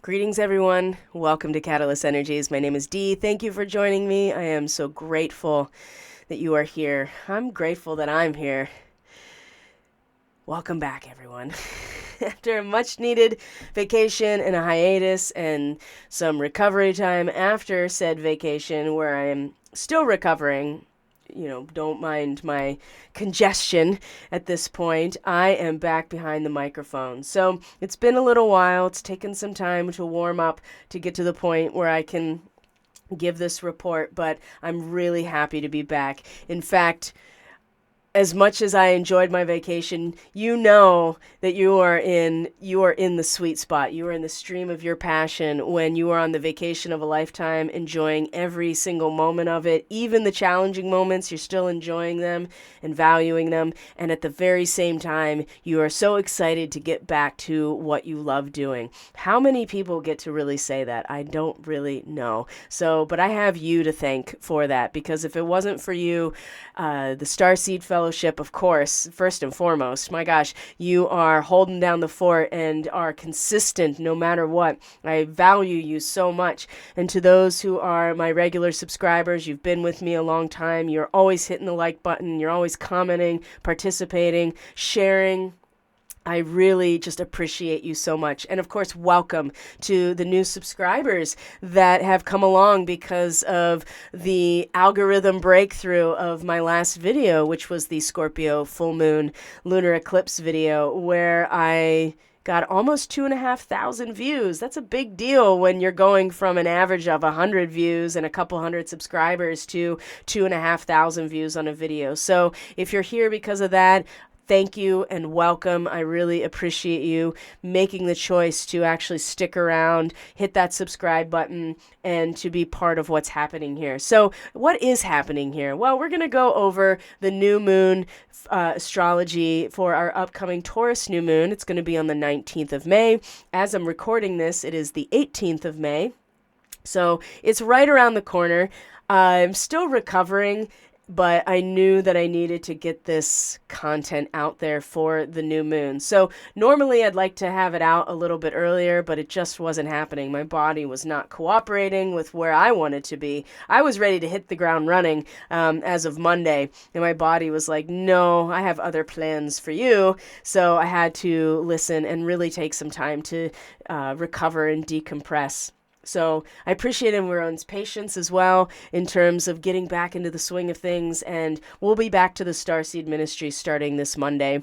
Greetings, everyone. Welcome to Catalyst Energies. My name is Dee. Thank you for joining me. I am so grateful that you are here. I'm grateful that I'm here. Welcome back, everyone. After a much needed vacation and a hiatus and some recovery time after said vacation, where I am still recovering, don't mind my congestion at this point. I am back behind the microphone. So it's been a little while. It's taken some time to warm up to get to the point where I can give this report, but I'm really happy to be back. In fact, as much as I enjoyed my vacation, you know that you are in the sweet spot. You are in the stream of your passion when you are on the vacation of a lifetime, enjoying every single moment of it. Even the challenging moments, you're still enjoying them and valuing them. And at the very same time, you are so excited to get back to what you love doing. How many people get to really say that? I don't really know. But I have you to thank for that, because if it wasn't for you, the Starseed Fellowship, of course, first and foremost, my gosh, you are holding down the fort and are consistent no matter what. I value you so much. And to those who are my regular subscribers, you've been with me a long time. You're always hitting the like button. You're always commenting, participating, sharing. I really just appreciate you so much. And of course, welcome to the new subscribers that have come along because of the algorithm breakthrough of my last video, which was the Scorpio full moon lunar eclipse video, where I got almost 2,500 views. That's a big deal when you're going from an average of 100 views and a couple hundred subscribers to 2,500 views on a video. So if you're here because of that, thank you and welcome. I really appreciate you making the choice to actually stick around, hit that subscribe button, and to be part of what's happening here. So what is happening here? Well, we're going to go over the new moon astrology for our upcoming Taurus new moon. It's going to be on the 19th of May. As I'm recording this, it is the 18th of May. So it's right around the corner. I'm still recovering, but I knew that I needed to get this content out there for the new moon. So normally I'd like to have it out a little bit earlier, but it just wasn't happening. My body was not cooperating with where I wanted to be. I was ready to hit the ground running as of Monday, and my body was like, no, I have other plans for you. So I had to listen and really take some time to recover and decompress. So I appreciate everyone's patience as well in terms of getting back into the swing of things, and we'll be back to the Starseed Ministry starting this Monday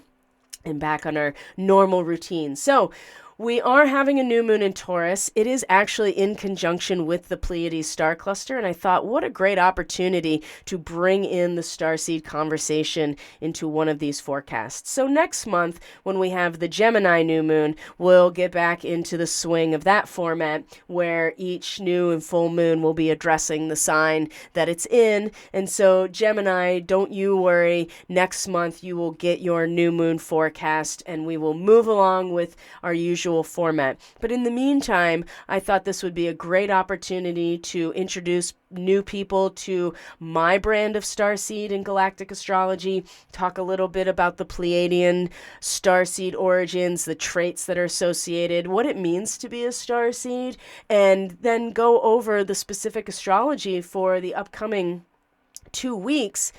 and back on our normal routine. So we are having a new moon in Taurus. It is actually in conjunction with the Pleiades star cluster, and I thought, what a great opportunity to bring in the starseed conversation into one of these forecasts. So next month, when we have the Gemini new moon, we'll get back into the swing of that format, where each new and full moon will be addressing the sign that it's in. And so Gemini, don't you worry. Next month, you will get your new moon forecast, and we will move along with our usual format. But in the meantime, I thought this would be a great opportunity to introduce new people to my brand of starseed and galactic astrology, talk a little bit about the Pleiadian starseed origins, the traits that are associated, what it means to be a starseed, and then go over the specific astrology for the upcoming 2 weeks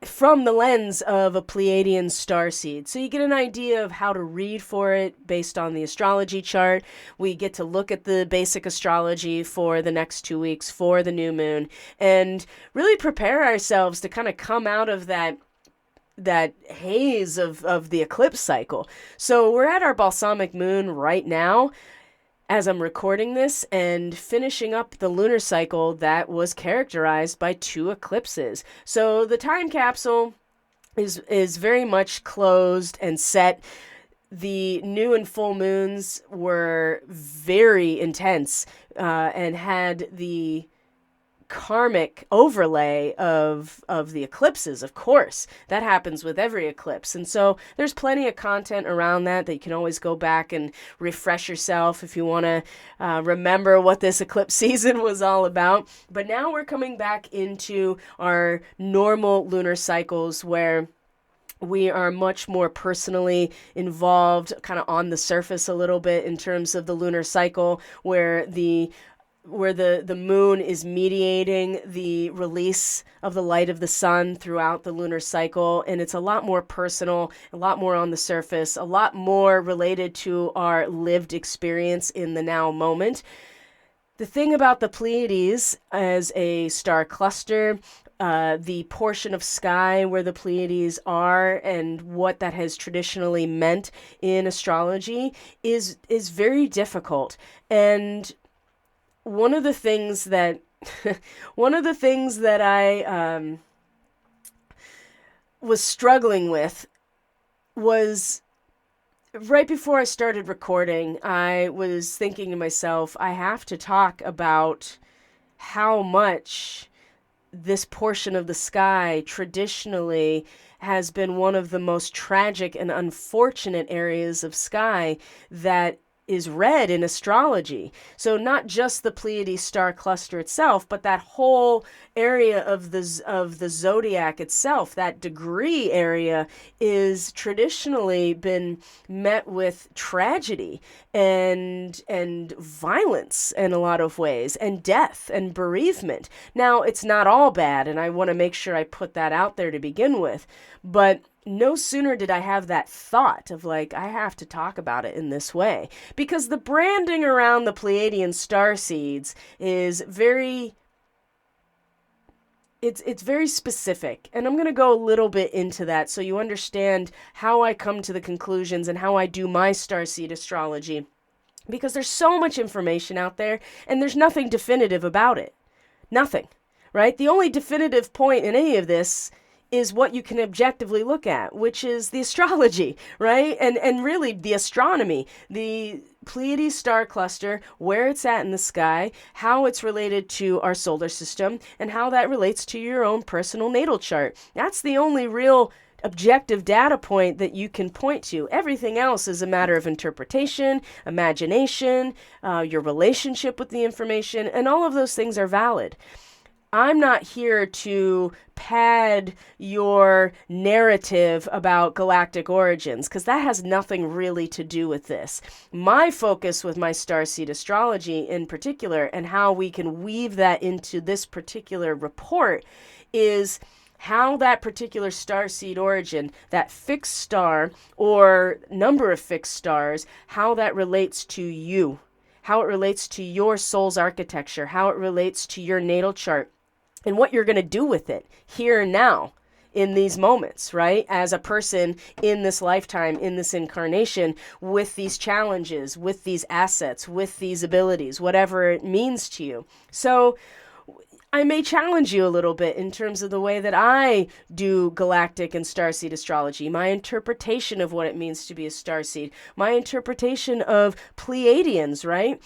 from the lens of a Pleiadian starseed. So you get an idea of how to read for it based on the astrology chart. We get to look at the basic astrology for the next 2 weeks for the new moon and really prepare ourselves to kind of come out of that haze of the eclipse cycle. So we're at our balsamic moon right now as I'm recording this and finishing up the lunar cycle that was characterized by 2 eclipses. So the time capsule is very much closed and set. The new and full moons were very intense and had the karmic overlay of the eclipses. Of course, that happens with every eclipse, and so there's plenty of content around that you can always go back and refresh yourself if you want to remember what this eclipse season was all about. But now we're coming back into our normal lunar cycles, where We are much more personally involved, kind of on the surface a little bit in terms of the lunar cycle, where the moon is mediating the release of the light of the sun throughout the lunar cycle. And it's a lot more personal, a lot more on the surface, a lot more related to our lived experience in the now moment. The thing about the Pleiades as a star cluster, the portion of sky where the Pleiades are and what that has traditionally meant in astrology is very difficult. And one of the things that I was struggling with was right before I started recording. I was thinking to myself, I have to talk about how much this portion of the sky traditionally has been one of the most tragic and unfortunate areas of sky that is read in astrology. So not just the Pleiades star cluster itself, but that whole area of the zodiac itself, that degree area, is traditionally been met with tragedy and violence in a lot of ways, and death and bereavement. Now, it's not all bad, and I want to make sure I put that out there to begin with, but no sooner did I have that thought of like, I have to talk about it in this way, because the branding around the Pleiadian starseeds is it's very specific, and I'm going to go a little bit into that so you understand how I come to the conclusions and how I do my starseed astrology, because there's so much information out there and there's nothing definitive about it. Nothing, right? The only definitive point in any of this is what you can objectively look at, which is the astrology, right? And really the astronomy, the Pleiades star cluster, where it's at in the sky, how it's related to our solar system, and how that relates to your own personal natal chart. That's the only real objective data point that you can point to. Everything else is a matter of interpretation, imagination, your relationship with the information, and all of those things are valid. I'm not here to pad your narrative about galactic origins, because that has nothing really to do with this. My focus with my starseed astrology in particular, and how we can weave that into this particular report, is how that particular starseed origin, that fixed star or number of fixed stars, how that relates to you, how it relates to your soul's architecture, how it relates to your natal chart, and what you're going to do with it here and now in these moments, right? As a person in this lifetime, in this incarnation, with these challenges, with these assets, with these abilities, whatever it means to you. So I may challenge you a little bit in terms of the way that I do galactic and starseed astrology, my interpretation of what it means to be a starseed, my interpretation of Pleiadians, right?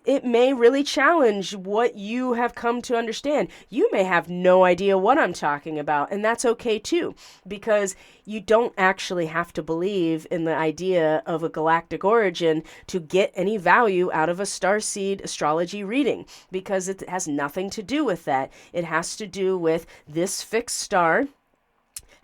It may really challenge what you have come to understand. You may have no idea what I'm talking about, and that's okay too, because you don't actually have to believe in the idea of a galactic origin to get any value out of a starseed astrology reading, because it has nothing to do with that. It has to do with this fixed star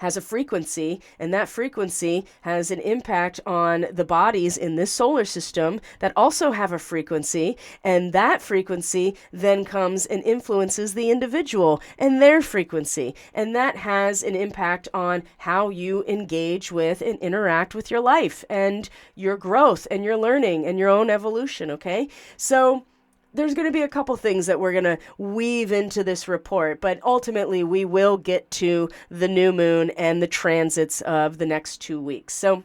has a frequency, and that frequency has an impact on the bodies in this solar system that also have a frequency, and that frequency then comes and influences the individual and their frequency, and that has an impact on how you engage with and interact with your life and your growth and your learning and your own evolution, okay? So there's going to be a couple things that we're going to weave into this report, but ultimately we will get to the new moon and the transits of the next 2 weeks. So,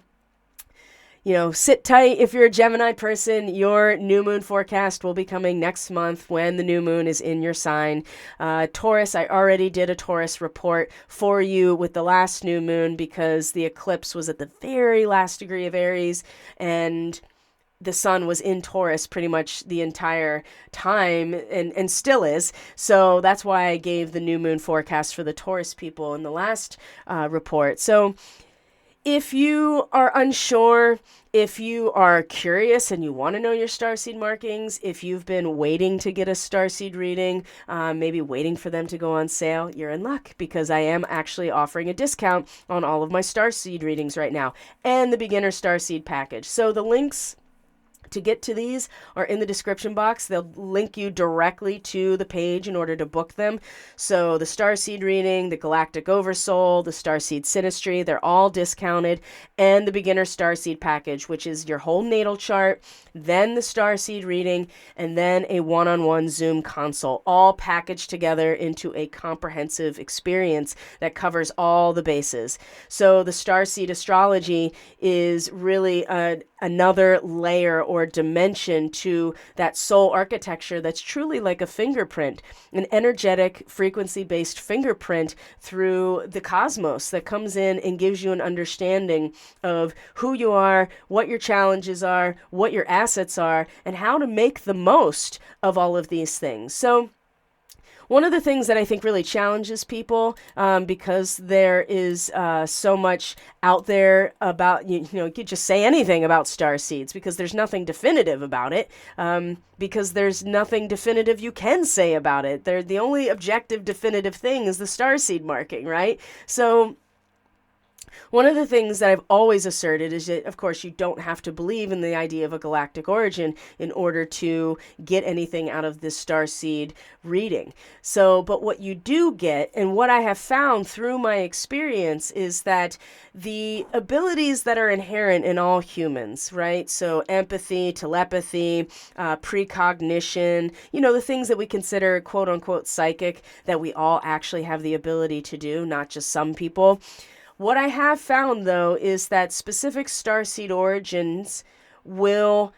sit tight. If you're a Gemini person, your new moon forecast will be coming next month when the new moon is in your sign. Taurus, I already did a Taurus report for you with the last new moon, because the eclipse was at the very last degree of Aries, and the sun was in Taurus pretty much the entire time, and still is. So that's why I gave the new moon forecast for the Taurus people in the last report. So If you are unsure, if you are curious and you want to know your starseed markings, if you've been waiting to get a starseed reading, maybe waiting for them to go on sale, you're in luck, because I am actually offering a discount on all of my starseed readings right now and the beginner starseed package. So the links to get to these are in the description box. They'll link you directly to the page in order to book them. So the Starseed reading, the Galactic Oversoul, the Starseed Synastry, they're all discounted. And the Beginner Starseed package, which is your whole natal chart, then the Starseed reading, and then a one-on-one Zoom consult, all packaged together into a comprehensive experience that covers all the bases. So the Starseed astrology is really another layer or dimension to that soul architecture that's truly like a fingerprint, an energetic, frequency-based fingerprint through the cosmos that comes in and gives you an understanding of who you are, what your challenges are, what your assets are, and how to make the most of all of these things. So one of the things that I think really challenges people, because there is so much out there about, you could just say anything about starseeds because there's nothing definitive about it, because there's nothing definitive you can say about it. The only objective definitive thing is the starseed marking, right? So one of the things that I've always asserted is that, of course, you don't have to believe in the idea of a galactic origin in order to get anything out of this starseed reading. So, but what you do get, and what I have found through my experience, is that the abilities that are inherent in all humans, right? So empathy, telepathy, precognition, the things that we consider quote unquote psychic, that we all actually have the ability to do, not just some people. What I have found, though, is that specific starseed origins will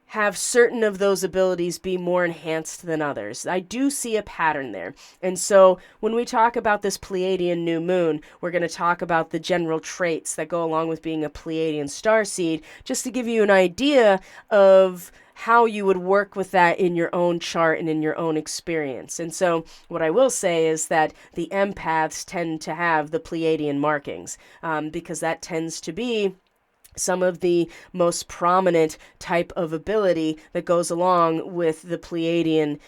have certain of those abilities be more enhanced than others. I do see a pattern there. And so when we talk about this Pleiadian new moon, we're going to talk about the general traits that go along with being a Pleiadian starseed, just to give you an idea of how you would work with that in your own chart and in your own experience. And so what I will say is that the empaths tend to have the Pleiadian markings, because that tends to be some of the most prominent type of ability that goes along with the Pleiadian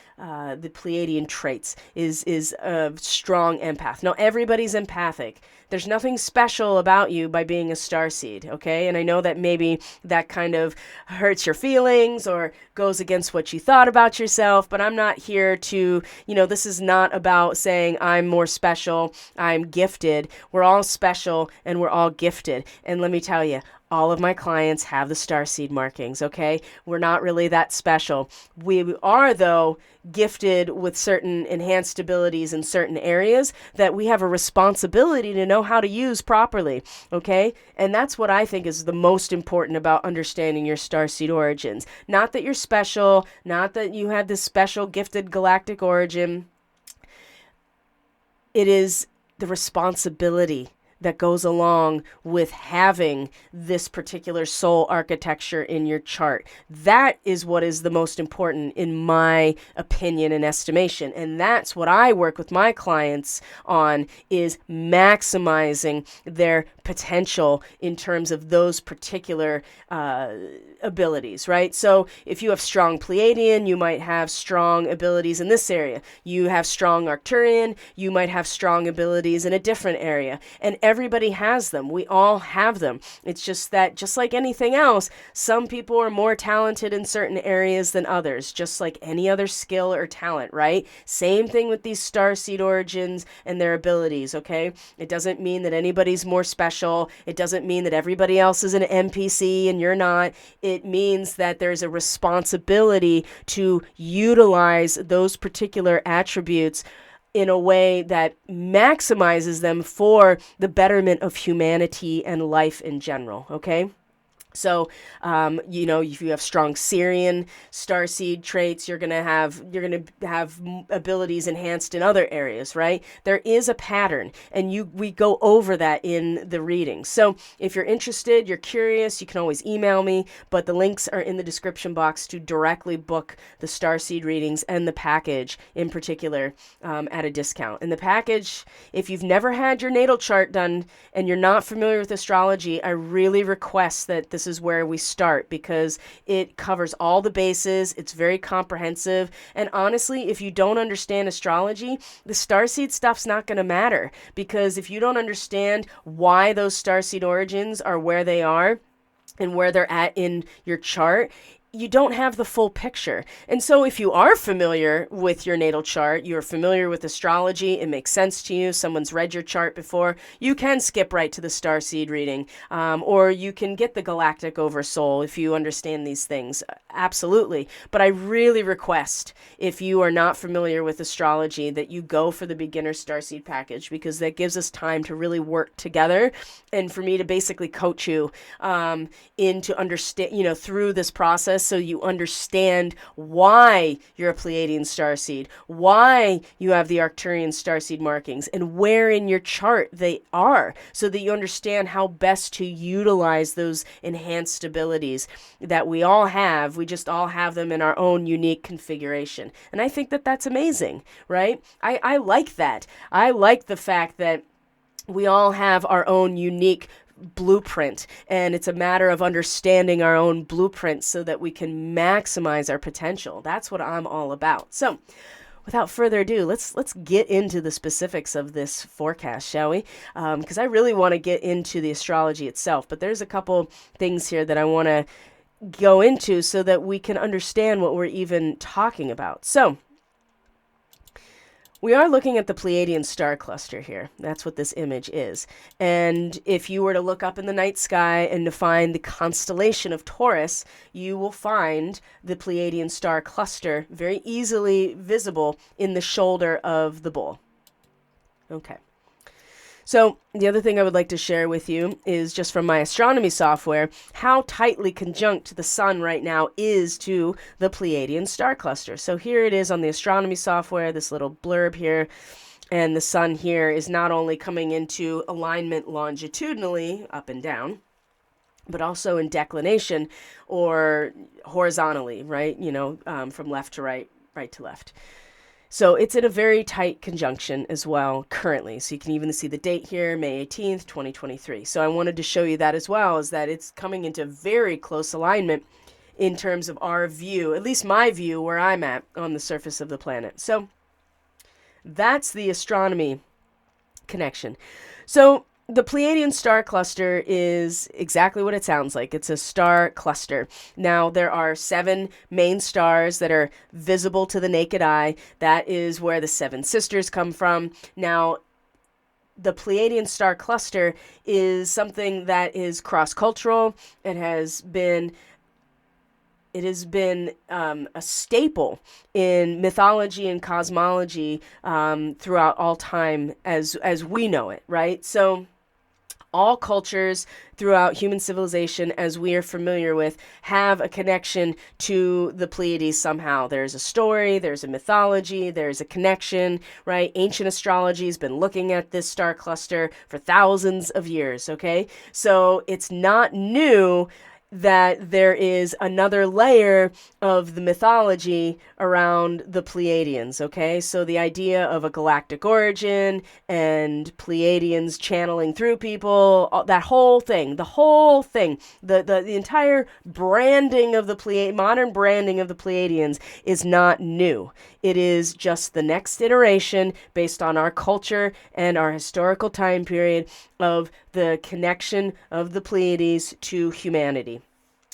traits is a strong empath. Now, everybody's empathic. There's nothing special about you by being a starseed, okay? And I know that maybe that kind of hurts your feelings or goes against what you thought about yourself, but I'm not here to, this is not about saying I'm more special, I'm gifted. We're all special and we're all gifted. And let me tell you, all of my clients have the starseed markings, okay? We're not really that special. We are, though, gifted with certain enhanced abilities in certain areas that we have a responsibility to know how to use properly, okay? And that's what I think is the most important about understanding your starseed origins. Not that you're special, not that you have this special gifted galactic origin. It is the responsibility that goes along with having this particular soul architecture in your chart. That is what is the most important in my opinion and estimation. And that's what I work with my clients on, is maximizing their potential in terms of those particular abilities, right? So if you have strong Pleiadian, you might have strong abilities in this area. You have strong Arcturian, you might have strong abilities in a different area. And everybody has them. We all have them. It's just that, just like anything else, some people are more talented in certain areas than others, just like any other skill or talent, right? Same thing with these starseed origins and their abilities, okay? It doesn't mean that anybody's more special. It doesn't mean that everybody else is an NPC and you're not. It means that there's a responsibility to utilize those particular attributes in a way that maximizes them for the betterment of humanity and life in general, okay? So, if you have strong Syrian starseed traits, you're gonna have abilities enhanced in other areas, right? There is a pattern, and we go over that in the reading. So, if you're interested, you're curious, you can always email me. But the links are in the description box to directly book the starseed readings and the package in particular at a discount. And the package, if you've never had your natal chart done and you're not familiar with astrology, I really request that this is where we start, because it covers all the bases. It's very comprehensive. And honestly, if you don't understand astrology, the starseed stuff's not going to matter, because if you don't understand why those starseed origins are where they are and where they're at in your chart, you don't have the full picture. And so if you are familiar with your natal chart, you're familiar with astrology, it makes sense to you, someone's read your chart before, you can skip right to the starseed reading, or you can get the galactic oversoul if you understand these things. Absolutely. But I really request, if you are not familiar with astrology, that you go for the beginner starseed package, because that gives us time to really work together and for me to basically coach you into understand, through this process, so you understand why you're a Pleiadian starseed, why you have the Arcturian starseed markings, and where in your chart they are, so that you understand how best to utilize those enhanced abilities that we all have. We just all have them in our own unique configuration. And I think that that's amazing, right? I like that. I like the fact that we all have our own unique blueprint, and it's a matter of understanding our own blueprint so that we can maximize our potential. That's what I'm all about. So, without further ado, let's get into the specifics of this forecast, shall we? Because I really want to get into the astrology itself, but there's a couple things here that I want to go into so that we can understand what we're even talking about. So, we are looking at the Pleiadian star cluster here. That's what this image is. And if you were to look up in the night sky and to find the constellation of Taurus, you will find the Pleiadian star cluster very easily visible in the shoulder of the bull. Okay. So the other thing I would like to share with you is just from my astronomy software, how tightly conjunct the sun right now is to the Pleiadian star cluster. So here it is on the astronomy software, this little blurb here. And the sun here is not only coming into alignment longitudinally, up and down, but also in declination or horizontally, right? From left to right, right to left. So it's in a very tight conjunction as well currently. So you can even see the date here, May 18th, 2023. So I wanted to show you that as well, is that it's coming into very close alignment in terms of our view, at least my view, where I'm at on the surface of the planet. So that's the astronomy connection. So the Pleiadian star cluster is exactly what it sounds like. It's a star cluster. Now, there are 7 main stars that are visible to the naked eye. That is where the 7 sisters come from. Now, the Pleiadian star cluster is something that is cross-cultural. It has been a staple in mythology and cosmology throughout all time as we know it, right? So all cultures throughout human civilization, as we are familiar with, have a connection to the Pleiades somehow. There's a story, there's a mythology, there's a connection, right? Ancient astrology has been looking at this star cluster for thousands of years, okay? So it's not new that there is another layer of the mythology around the Pleiadians, okay? So the idea of a galactic origin and Pleiadians channeling through people, that whole thing, the entire branding of the modern branding of the Pleiadians is not new. It is just the next iteration based on our culture and our historical time period of the connection of the Pleiades to humanity.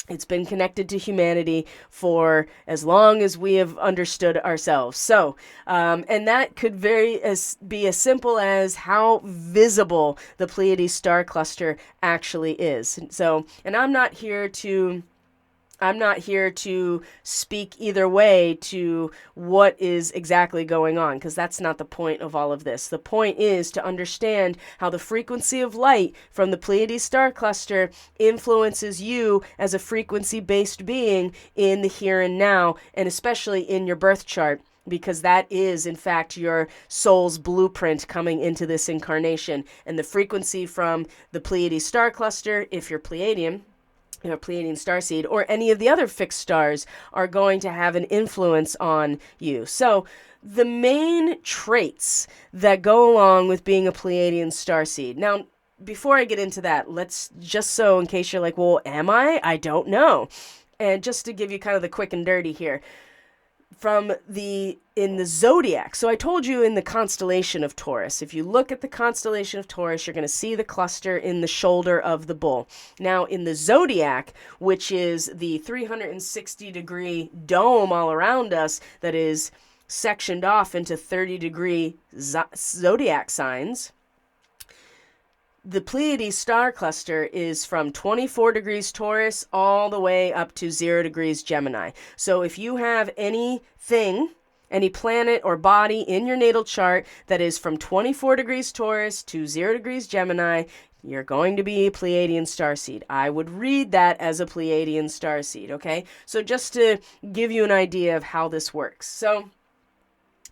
It's been connected to humanity for as long as we have understood ourselves. So, and that could be as simple as how visible the Pleiades star cluster actually is. So, and I'm not here to I'm not here to speak either way to what is exactly going on, because that's not the point of all of this. The point is to understand how the frequency of light from the Pleiades star cluster influences you as a frequency-based being in the here and now, and especially in your birth chart, because that is, in fact, your soul's blueprint coming into this incarnation. And the frequency from the Pleiades star cluster, if you're Pleiadian, Pleiadian starseed, or any of the other fixed stars, are going to have an influence on you. So the main traits that go along with being a Pleiadian starseed. Now, before I get into that, let's just, so in case you're like, well, am I? I don't know. And just to give you kind of the quick and dirty here, in the zodiac. So I told you in the constellation of Taurus. If you look at the constellation of Taurus, you're going to see the cluster in the shoulder of the bull. Now in the zodiac, which is the 360-degree dome all around us that is sectioned off into 30-degree zodiac signs, the Pleiades star cluster is from 24 degrees Taurus all the way up to 0 degrees Gemini. So if you have anything, any planet or body in your natal chart that is from 24 degrees Taurus to 0 degrees Gemini, you're going to be a Pleiadian starseed. I would read that as a Pleiadian starseed, okay? So just to give you an idea of how this works. So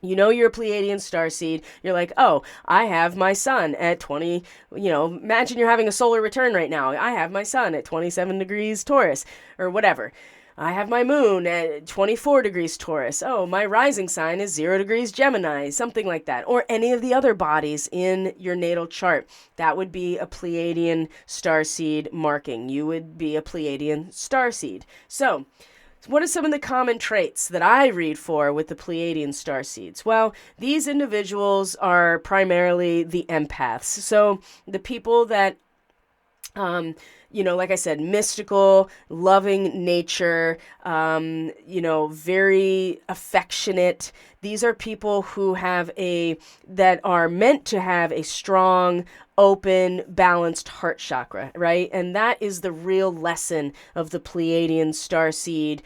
you know you're a Pleiadian starseed. You're like, oh, I have my sun at 20, imagine you're having a solar return right now. I have my sun at 27 degrees Taurus, or whatever. I have my moon at 24 degrees Taurus. Oh, my rising sign is 0 degrees Gemini, something like that. Or any of the other bodies in your natal chart. That would be a Pleiadian starseed marking. You would be a Pleiadian starseed. So what are some of the common traits that I read for with the Pleiadian starseeds? Well, these individuals are primarily the empaths. So the people that, like I said, mystical, loving nature, very affectionate. These are people who that are meant to have a strong, open, balanced heart chakra, right? And that is the real lesson of the Pleiadian starseed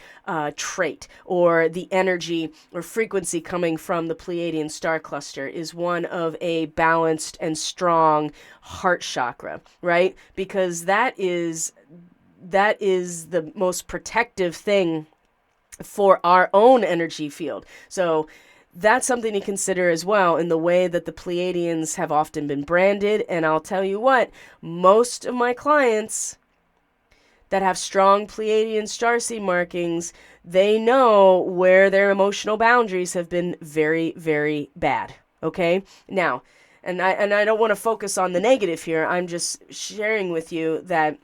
trait, or the energy or frequency coming from the Pleiadian star cluster is one of a balanced and strong heart chakra, right? Because that is the most protective thing for our own energy field. So that's something to consider as well in the way that the Pleiadians have often been branded. And I'll tell you what, most of my clients that have strong Pleiadian starseed markings, they know where their emotional boundaries have been very, very bad. Okay? Now, and I don't want to focus on the negative here. I'm just sharing with you that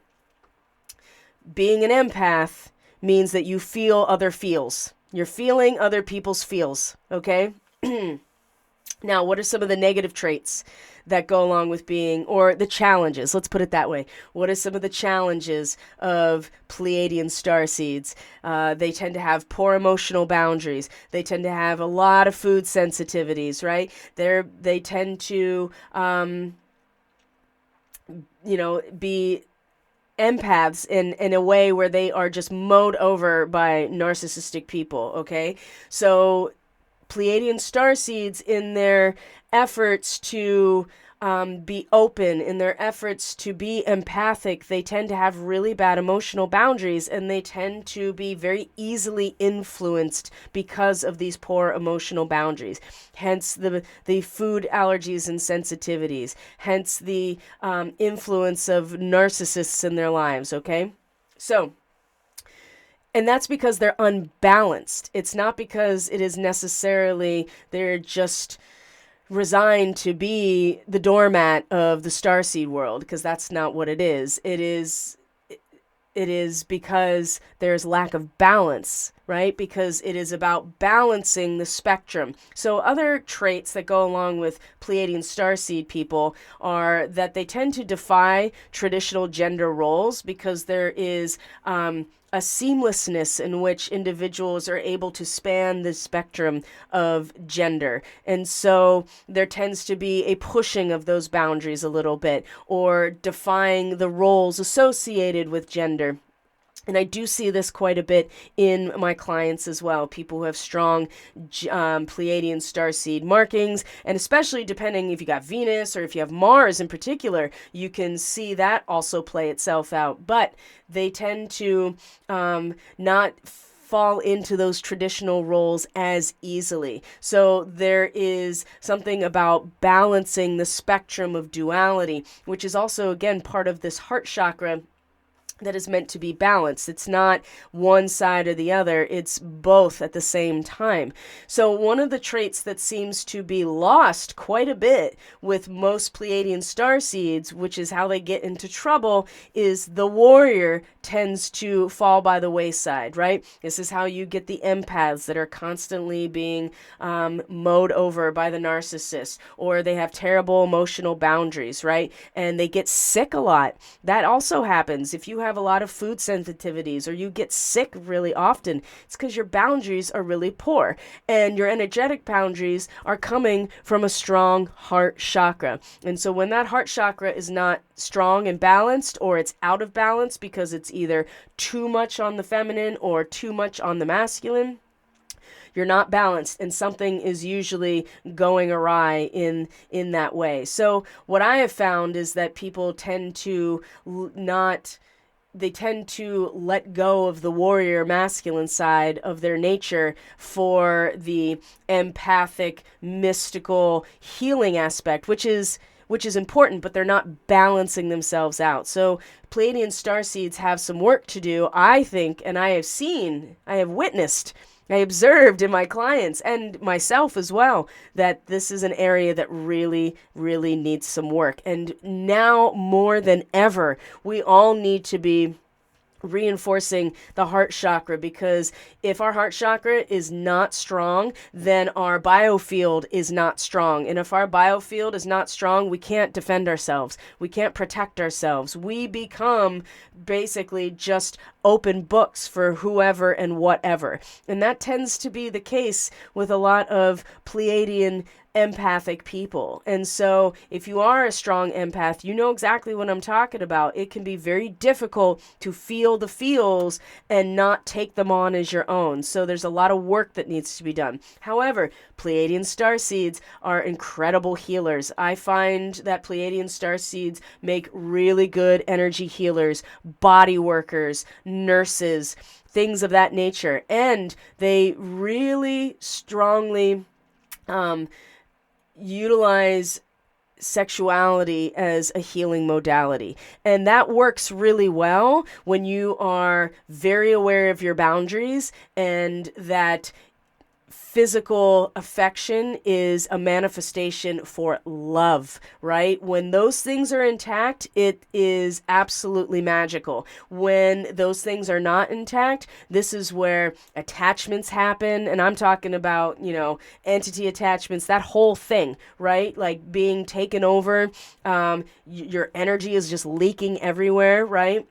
being an empath means that you feel other feels. You're feeling other people's feels, okay? Now, what are some of the negative traits that go along with being, or the challenges? Let's put it that way. What are some of the challenges of Pleiadian starseeds? They tend to have poor emotional boundaries. They tend to have a lot of food sensitivities, right? They tend to, be empaths in a way where they are just mowed over by narcissistic people, okay? So Pleiadian starseeds, in their efforts to be open, in their efforts to be empathic, they tend to have really bad emotional boundaries, and they tend to be very easily influenced because of these poor emotional boundaries. Hence the food allergies and sensitivities. Hence the influence of narcissists in their lives, okay? So, and that's because they're unbalanced. It's not because it is necessarily they're just resigned to be the doormat of the starseed world, because that's not what it is. It is because there's lack of balance, right? Because it is about balancing the spectrum. So other traits that go along with Pleiadian starseed people are that they tend to defy traditional gender roles, because there is a seamlessness in which individuals are able to span the spectrum of gender. And so there tends to be a pushing of those boundaries a little bit, or defying the roles associated with gender. And I do see this quite a bit in my clients as well. People who have strong Pleiadian starseed markings, and especially depending if you got Venus or if you have Mars in particular, you can see that also play itself out. But they tend to not fall into those traditional roles as easily. So there is something about balancing the spectrum of duality, which is also, again, part of this heart chakra that is meant to be balanced. It's not one side or the other, it's both at the same time. So one of the traits that seems to be lost quite a bit with most Pleiadian starseeds, which is how they get into trouble, is the warrior tends to fall by the wayside, right? This is how you get the empaths that are constantly being mowed over by the narcissist, or they have terrible emotional boundaries, right? And they get sick a lot. That also happens if you have a lot of food sensitivities or you get sick really often. It's because your boundaries are really poor, and your energetic boundaries are coming from a strong heart chakra. And so when that heart chakra is not strong and balanced, or it's out of balance because it's either too much on the feminine or too much on the masculine, you're not balanced, and something is usually going awry in that way. So what I have found is that people tend to let go of the warrior masculine side of their nature for the empathic, mystical, healing aspect, which is important, but they're not balancing themselves out. So Pleiadian starseeds have some work to do, I think, and I have witnessed, I observed in my clients and myself as well, that this is an area that really, really needs some work. And now more than ever, we all need to be reinforcing the heart chakra, because if our heart chakra is not strong, then our biofield is not strong. And if our biofield is not strong, we can't defend ourselves. We can't protect ourselves. We become basically just open books for whoever and whatever. And that tends to be the case with a lot of Pleiadian empathic people. And so if you are a strong empath, you know exactly what I'm talking about. It can be very difficult to feel the feels and not take them on as your own. So there's a lot of work that needs to be done. However, Pleiadian starseeds are incredible healers. I find that Pleiadian starseeds make really good energy healers, body workers, nurses, things of that nature. And they really strongly utilize sexuality as a healing modality. And that works really well when you are very aware of your boundaries, and that physical affection is a manifestation for love, right? When those things are intact, it is absolutely magical. When those things are not intact, this is where attachments happen. And I'm talking about, entity attachments, that whole thing, right? Like being taken over. Your energy is just leaking everywhere, right?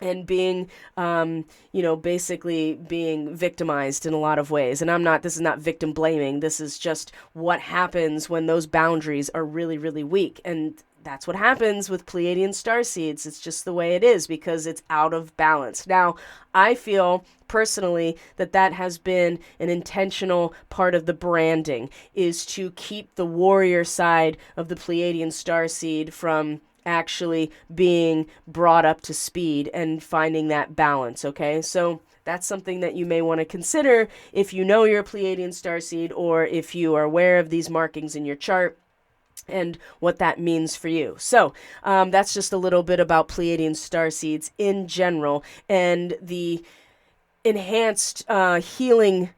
And being, basically being victimized in a lot of ways. And this is not victim blaming. This is just what happens when those boundaries are really, really weak. And that's what happens with Pleiadian starseeds. It's just the way it is, because it's out of balance. Now, I feel personally that has been an intentional part of the branding, is to keep the warrior side of the Pleiadian starseed from actually being brought up to speed and finding that balance, okay? So that's something that you may want to consider if you know you're a Pleiadian starseed, or if you are aware of these markings in your chart and what that means for you. So that's just a little bit about Pleiadian starseeds in general, and the enhanced healing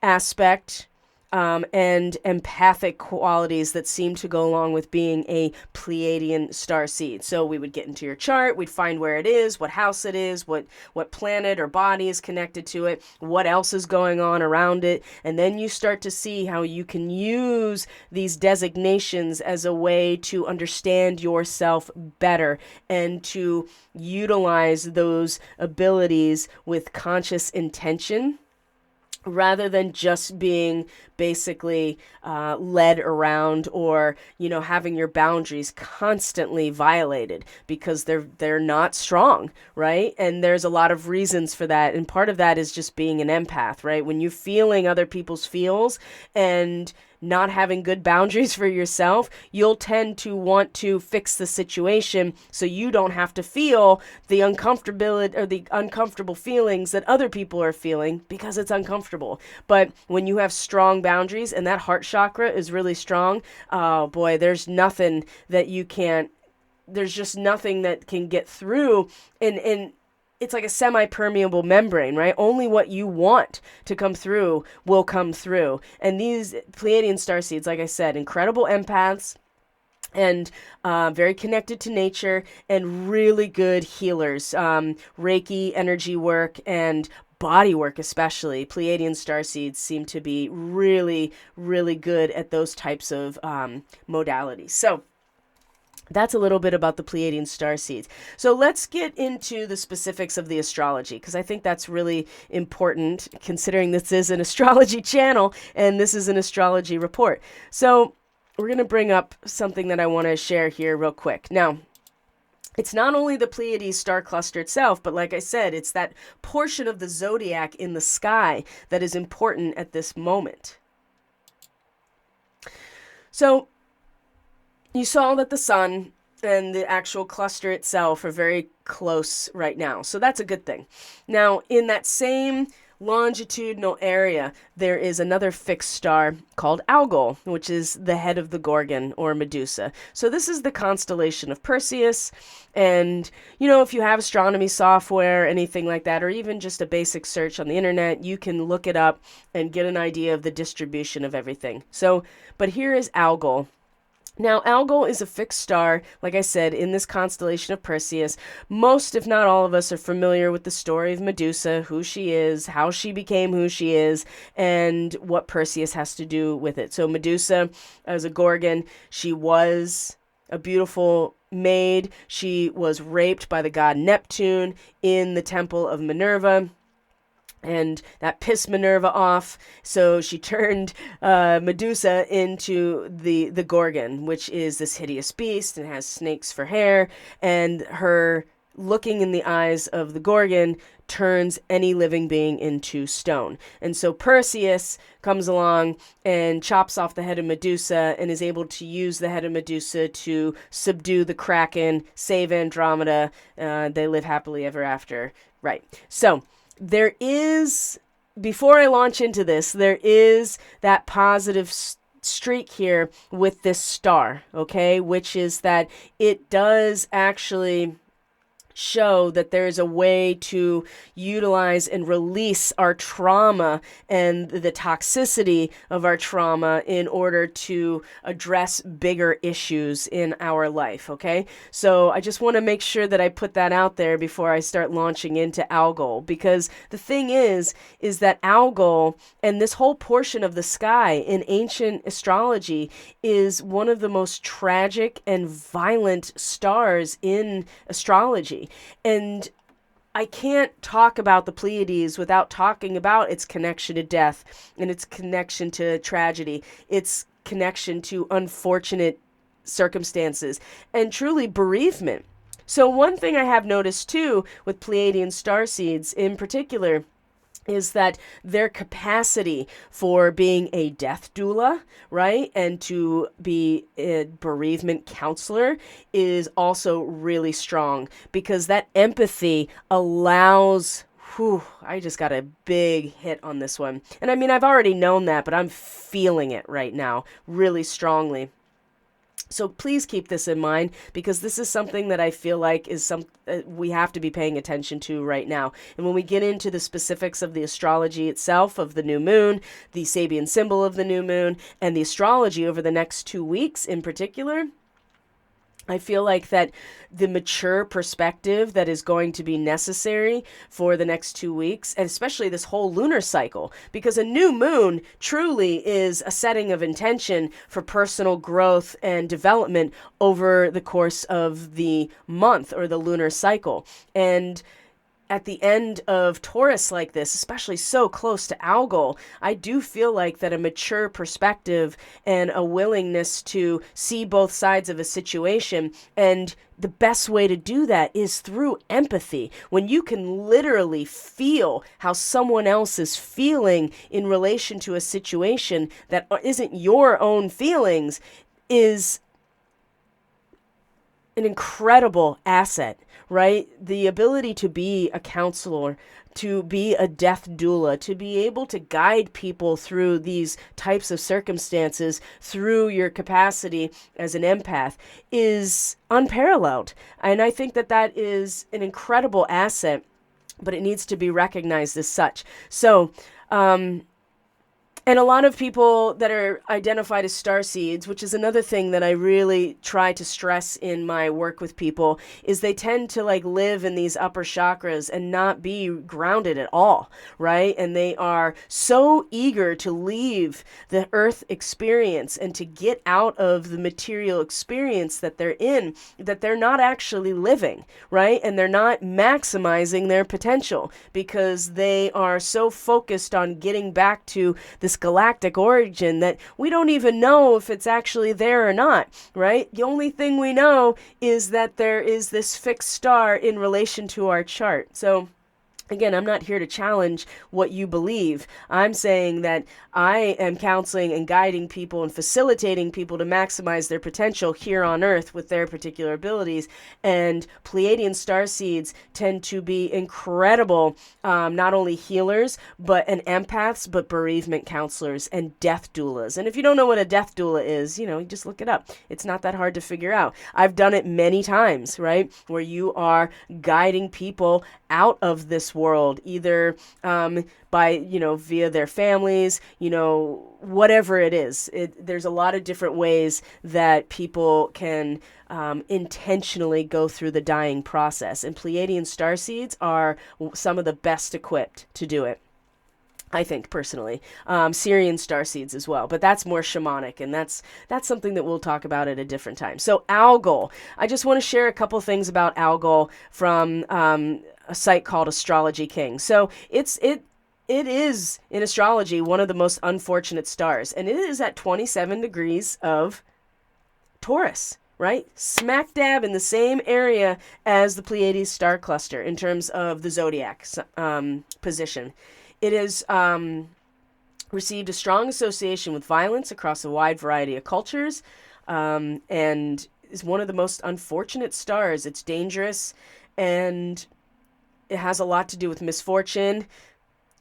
aspect and empathic qualities that seem to go along with being a Pleiadian starseed. So we would get into your chart, we'd find where it is, what house it is, what planet or body is connected to it, what else is going on around it, and then you start to see how you can use these designations as a way to understand yourself better and to utilize those abilities with conscious intention rather than just being basically led around, or having your boundaries constantly violated because they're not strong, right? And there's a lot of reasons for that, and part of that is just being an empath, right? When you're feeling other people's feels and not having good boundaries for yourself, you'll tend to want to fix the situation so you don't have to feel the uncomfortability or the uncomfortable feelings that other people are feeling because it's uncomfortable. But when you have strong boundaries and that heart chakra is really strong, oh boy, there's just nothing that can get through, and it's like a semi-permeable membrane, right? Only what you want to come through will come through. And these Pleiadian starseeds, like I said, incredible empaths, and very connected to nature, and really good healers. Reiki, energy work, and body work especially. Pleiadian starseeds seem to be really, really good at those types of modalities. So that's a little bit about the Pleiadian starseeds. So let's get into the specifics of the astrology, because I think that's really important, considering this is an astrology channel and this is an astrology report. So we're going to bring up something that I want to share here real quick. Now, it's not only the Pleiades star cluster itself, but like I said, it's that portion of the zodiac in the sky that is important at this moment. So you saw that the sun and the actual cluster itself are very close right now. So that's a good thing. Now, in that same longitudinal area, there is another fixed star called Algol, which is the head of the Gorgon or Medusa. So this is the constellation of Perseus. And, if you have astronomy software, anything like that, or even just a basic search on the internet, you can look it up and get an idea of the distribution of everything. So, but here is Algol. Now, Algol is a fixed star, like I said, in this constellation of Perseus. Most, if not all of us, are familiar with the story of Medusa, who she is, how she became who she is, and what Perseus has to do with it. So Medusa, as a Gorgon, she was a beautiful maid. She was raped by the god Neptune in the temple of Minerva. And that pissed Minerva off, so she turned Medusa into the Gorgon, which is this hideous beast and has snakes for hair. And her looking in the eyes of the Gorgon turns any living being into stone. And so Perseus comes along and chops off the head of Medusa and is able to use the head of Medusa to subdue the Kraken, save Andromeda. They live happily ever after. Right. So there is, before I launch into this, there is that positive streak here with this star, okay, which is that it does actually show that there's a way to utilize and release our trauma and the toxicity of our trauma in order to address bigger issues in our life, okay? So I just want to make sure that I put that out there before I start launching into Algol, because the thing is that Algol and this whole portion of the sky in ancient astrology is one of the most tragic and violent stars in astrology. And I can't talk about the Pleiades without talking about its connection to death and its connection to tragedy, its connection to unfortunate circumstances, and truly bereavement. So one thing I have noticed too with Pleiadian starseeds in particular is that their capacity for being a death doula, right, and to be a bereavement counselor is also really strong, because that empathy allows, I just got a big hit on this one. And I mean, I've already known that, but I'm feeling it right now really strongly. So please keep this in mind, because this is something that I feel like is we have to be paying attention to right now. And when we get into the specifics of the astrology itself, of the new moon, the Sabian symbol of the new moon, and the astrology over the next 2 weeks in particular, I feel like that the mature perspective that is going to be necessary for the next 2 weeks, and especially this whole lunar cycle, because a new moon truly is a setting of intention for personal growth and development over the course of the month or the lunar cycle. And at the end of Taurus like this, especially so close to Algol, I do feel like that a mature perspective and a willingness to see both sides of a situation, and the best way to do that is through empathy. When you can literally feel how someone else is feeling in relation to a situation that isn't your own feelings, is an incredible asset, right? The ability to be a counselor, to be a death doula, to be able to guide people through these types of circumstances through your capacity as an empath is unparalleled. And I think that that is an incredible asset, but it needs to be recognized as such. So, and a lot of people that are identified as starseeds, which is another thing that I really try to stress in my work with people, is they tend to like live in these upper chakras and not be grounded at all, right? And they are so eager to leave the earth experience and to get out of the material experience that they're in, that they're not actually living, right? And they're not maximizing their potential because they are so focused on getting back to the galactic origin that we don't even know if it's actually there or not, right? The only thing we know is that there is this fixed star in relation to our chart. So again, I'm not here to challenge what you believe. I'm saying that I am counseling and guiding people and facilitating people to maximize their potential here on Earth with their particular abilities. And Pleiadian starseeds tend to be incredible, not only healers, and empaths, but bereavement counselors and death doulas. And if you don't know what a death doula is, you just look it up. It's not that hard to figure out. I've done it many times, right? Where you are guiding people out of this world, either by, via their families, whatever it is. There's a lot of different ways that people can intentionally go through the dying process. And Pleiadian starseeds are some of the best equipped to do it, I think, personally. Syrian starseeds as well, but that's more shamanic, and that's something that we'll talk about at a different time. So Algol, I just want to share a couple things about Algol from a site called Astrology King. So it is in astrology one of the most unfortunate stars, and it is at 27 degrees of Taurus, right? Smack dab in the same area as the Pleiades star cluster in terms of the zodiac position. It has received a strong association with violence across a wide variety of cultures, and is one of the most unfortunate stars. It's dangerous, and it has a lot to do with misfortune,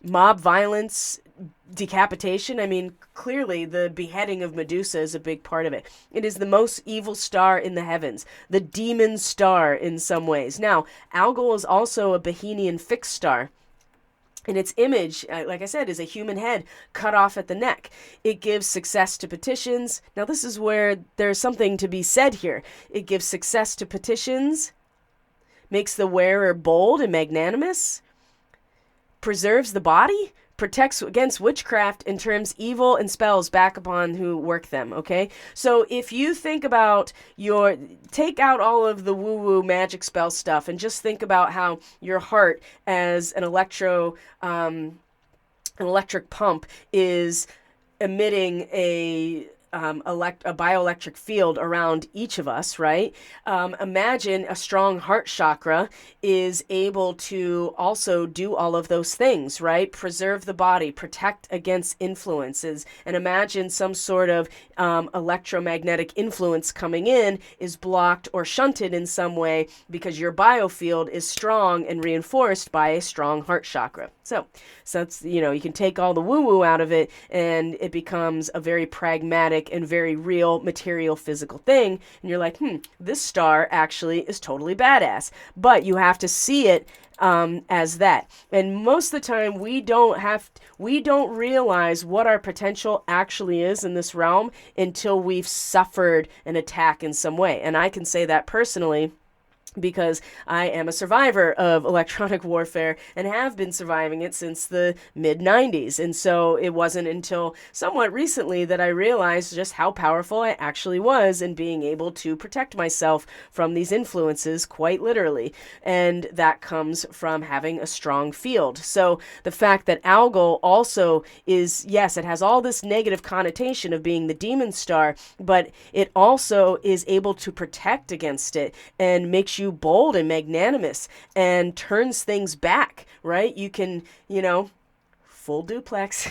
mob violence, decapitation. I mean, clearly the beheading of Medusa is a big part of it. It is the most evil star in the heavens, the demon star in some ways. Now, Algol is also a Bohemian fixed star. And its image, like I said, is a human head cut off at the neck. It gives success to petitions. Now, this is where there's something to be said here. It gives success to petitions, makes the wearer bold and magnanimous, preserves the body, protects against witchcraft, and turns evil and spells back upon who work them, okay? So if you think about take out all of the woo-woo magic spell stuff and just think about how your heart as an electric pump is emitting a bioelectric field around each of us, right? Imagine a strong heart chakra is able to also do all of those things, right? Preserve the body, protect against influences, and imagine some sort of electromagnetic influence coming in is blocked or shunted in some way because your biofield is strong and reinforced by a strong heart chakra. So it's, you can take all the woo-woo out of it, and it becomes a very pragmatic and very real material physical thing. And you're like, this star actually is totally badass. But you have to see it as that. And most of the time we don't realize what our potential actually is in this realm until we've suffered an attack in some way. And I can say that personally. because I am a survivor of electronic warfare and have been surviving it since the mid-90s. And so it wasn't until somewhat recently that I realized just how powerful I actually was in being able to protect myself from these influences, quite literally. And that comes from having a strong field. So the fact that Algol also is, yes, it has all this negative connotation of being the demon star, but it also is able to protect against it and makes you bold and magnanimous and turns things back, right? You can, full duplex.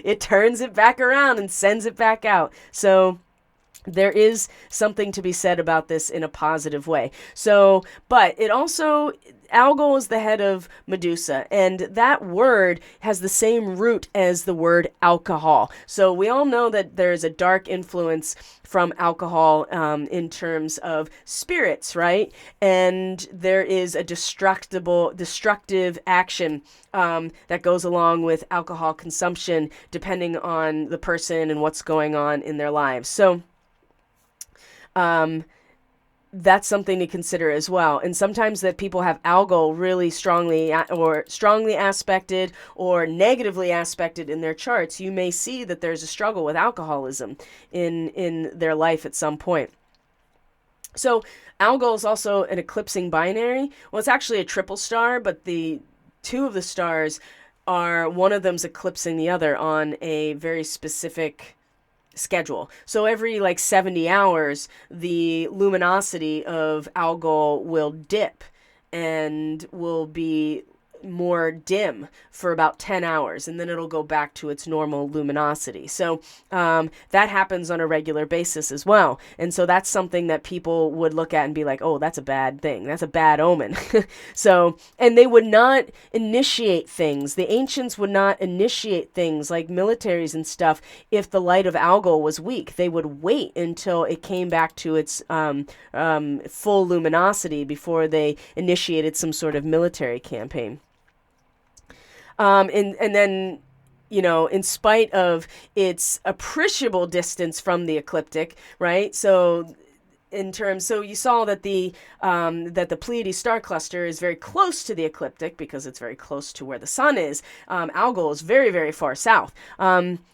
It turns it back around and sends it back out. So there is something to be said about this in a positive way. So, but it also, Algol is the head of Medusa, and that word has the same root as the word alcohol. So we all know that there's a dark influence from alcohol in terms of spirits, right? And there is a destructive action that goes along with alcohol consumption, depending on the person and what's going on in their lives. So that's something to consider as well. And sometimes that people have Algol really strongly aspected or negatively aspected in their charts, you may see that there's a struggle with alcoholism in their life at some point. So Algol is also an eclipsing binary. Well, it's actually a triple star, but the two of the stars are, one of them's eclipsing the other on a very specific schedule. So every 70 hours, the luminosity of Algol will dip and will be more dim for about 10 hours, and then it'll go back to its normal luminosity. So that happens on a regular basis as well. And so that's something that people would look at and be like, oh, that's a bad thing. That's a bad omen. So, and they would not initiate things. The ancients would not initiate things like militaries and stuff if the light of Algol was weak. They would wait until it came back to its full luminosity before they initiated some sort of military campaign. And then, in spite of its appreciable distance from the ecliptic, right? So you saw that the Pleiades star cluster is very close to the ecliptic because it's very close to where the sun is. Algol is very, very far south.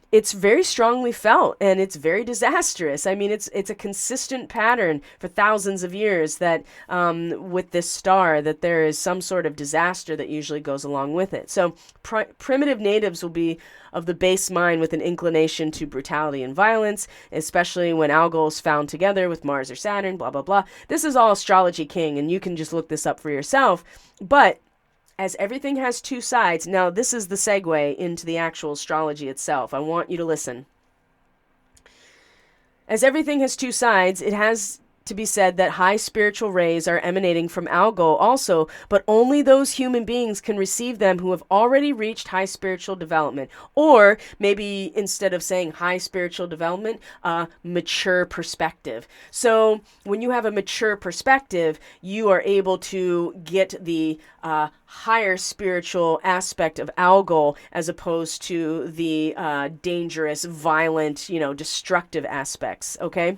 It's very strongly felt, and it's very disastrous. I mean, it's a consistent pattern for thousands of years that with this star, that there is some sort of disaster that usually goes along with it. So primitive natives will be of the base mind with an inclination to brutality and violence, especially when Algol is found together with Mars or Saturn, blah, blah, blah. This is all Astrology King, and you can just look this up for yourself. But as everything has two sides, now this is the segue into the actual astrology itself. I want you to listen. As everything has two sides, it has to be said that high spiritual rays are emanating from Algol also, but only those human beings can receive them who have already reached high spiritual development. Or maybe instead of saying high spiritual development, mature perspective. So when you have a mature perspective, you are able to get the higher spiritual aspect of Algol as opposed to the dangerous, violent, destructive aspects, okay?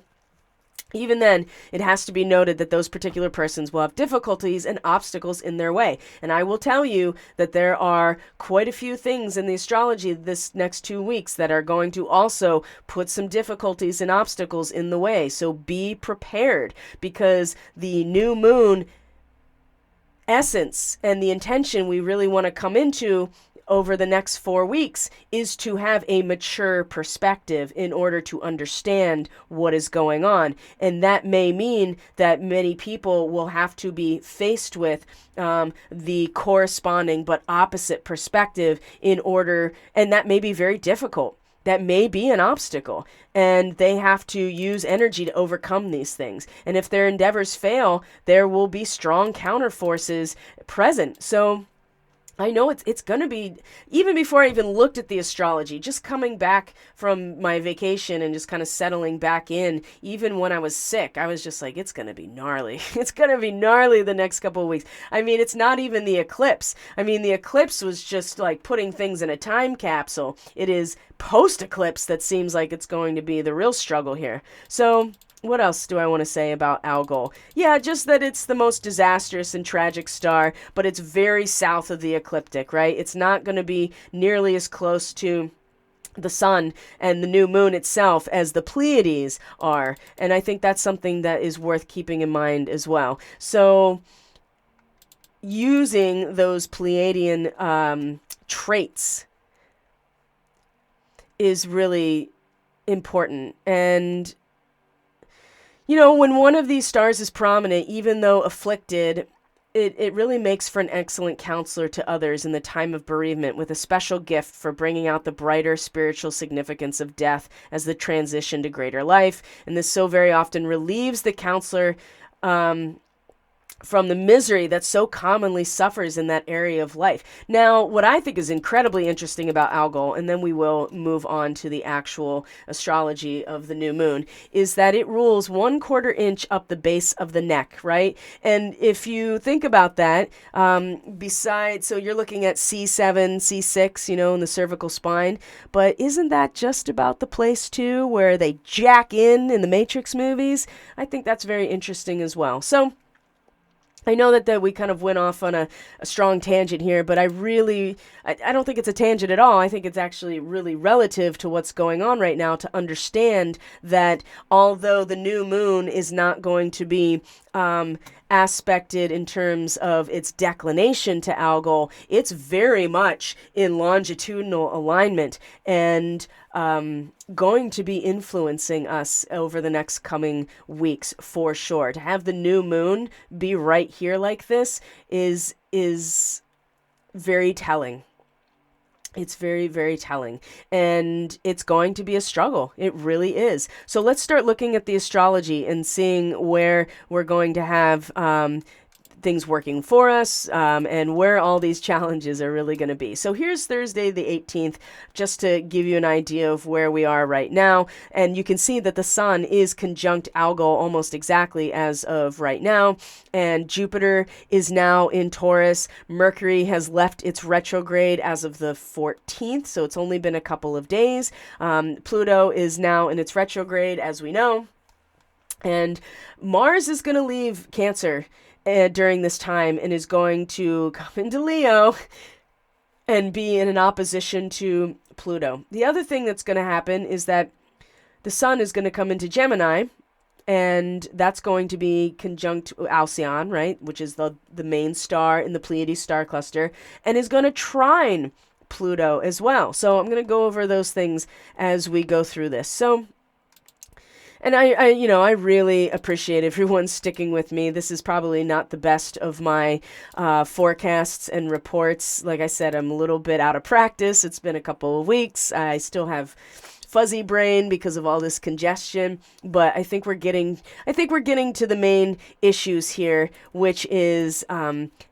Even then, it has to be noted that those particular persons will have difficulties and obstacles in their way. And I will tell you that there are quite a few things in the astrology this next 2 weeks that are going to also put some difficulties and obstacles in the way. So be prepared, because the new moon essence and the intention we really want to come into over the next 4 weeks is to have a mature perspective in order to understand what is going on. And that may mean that many people will have to be faced with the corresponding but opposite perspective and that may be very difficult. That may be an obstacle, and they have to use energy to overcome these things. And if their endeavors fail, there will be strong counter forces present. So I know it's going to be, even before I even looked at the astrology, just coming back from my vacation and just kind of settling back in, even when I was sick, I was just like, it's going to be gnarly. It's going to be gnarly the next couple of weeks. I mean, it's not even the eclipse. I mean, the eclipse was just like putting things in a time capsule. It is post-eclipse that seems like it's going to be the real struggle here. So what else do I want to say about Algol? Yeah, just that it's the most disastrous and tragic star, but it's very south of the ecliptic, right? It's not going to be nearly as close to the sun and the new moon itself as the Pleiades are. And I think that's something that is worth keeping in mind as well. So using those Pleiadian traits is really important. And, you know, when one of these stars is prominent, even though afflicted, it really makes for an excellent counselor to others in the time of bereavement, with a special gift for bringing out the brighter spiritual significance of death as the transition to greater life. And this so very often relieves the counselor from the misery that so commonly suffers in that area of life. Now, what I think is incredibly interesting about Algol, and then we will move on to the actual astrology of the new moon, is that it rules 1/4 inch up the base of the neck, right? And if you think about that, so you're looking at C7, C6, you know, in the cervical spine, but isn't that just about the place too where they jack in the Matrix movies? I think that's very interesting as well. So I know that we kind of went off on a strong tangent here, but I don't think it's a tangent at all. I think it's actually really relative to what's going on right now to understand that although the new moon is not going to be aspected in terms of its declination to Algol, it's very much in longitudinal alignment and going to be influencing us over the next coming weeks for sure. To have the new moon be right here like this is very telling. It's very, very telling. And it's going to be a struggle. It really is. So let's start looking at the astrology and seeing where we're going to have things working for us, and where all these challenges are really going to be. So here's Thursday the 18th, just to give you an idea of where we are right now. And you can see that the sun is conjunct Algol almost exactly as of right now. And Jupiter is now in Taurus. Mercury has left its retrograde as of the 14th, so it's only been a couple of days. Pluto is now in its retrograde, as we know. And Mars is going to leave Cancer during this time and is going to come into Leo and be in an opposition to Pluto. The other thing that's going to happen is that the sun is going to come into Gemini, and that's going to be conjunct Alcyon, right, which is the main star in the Pleiades star cluster, and is going to trine Pluto as well. So I'm going to go over those things as we go through this. So, and I really appreciate everyone sticking with me. This is probably not the best of my forecasts and reports. Like I said, I'm a little bit out of practice. It's been a couple of weeks. I still have fuzzy brain because of all this congestion, but I think we're getting to the main issues here, which is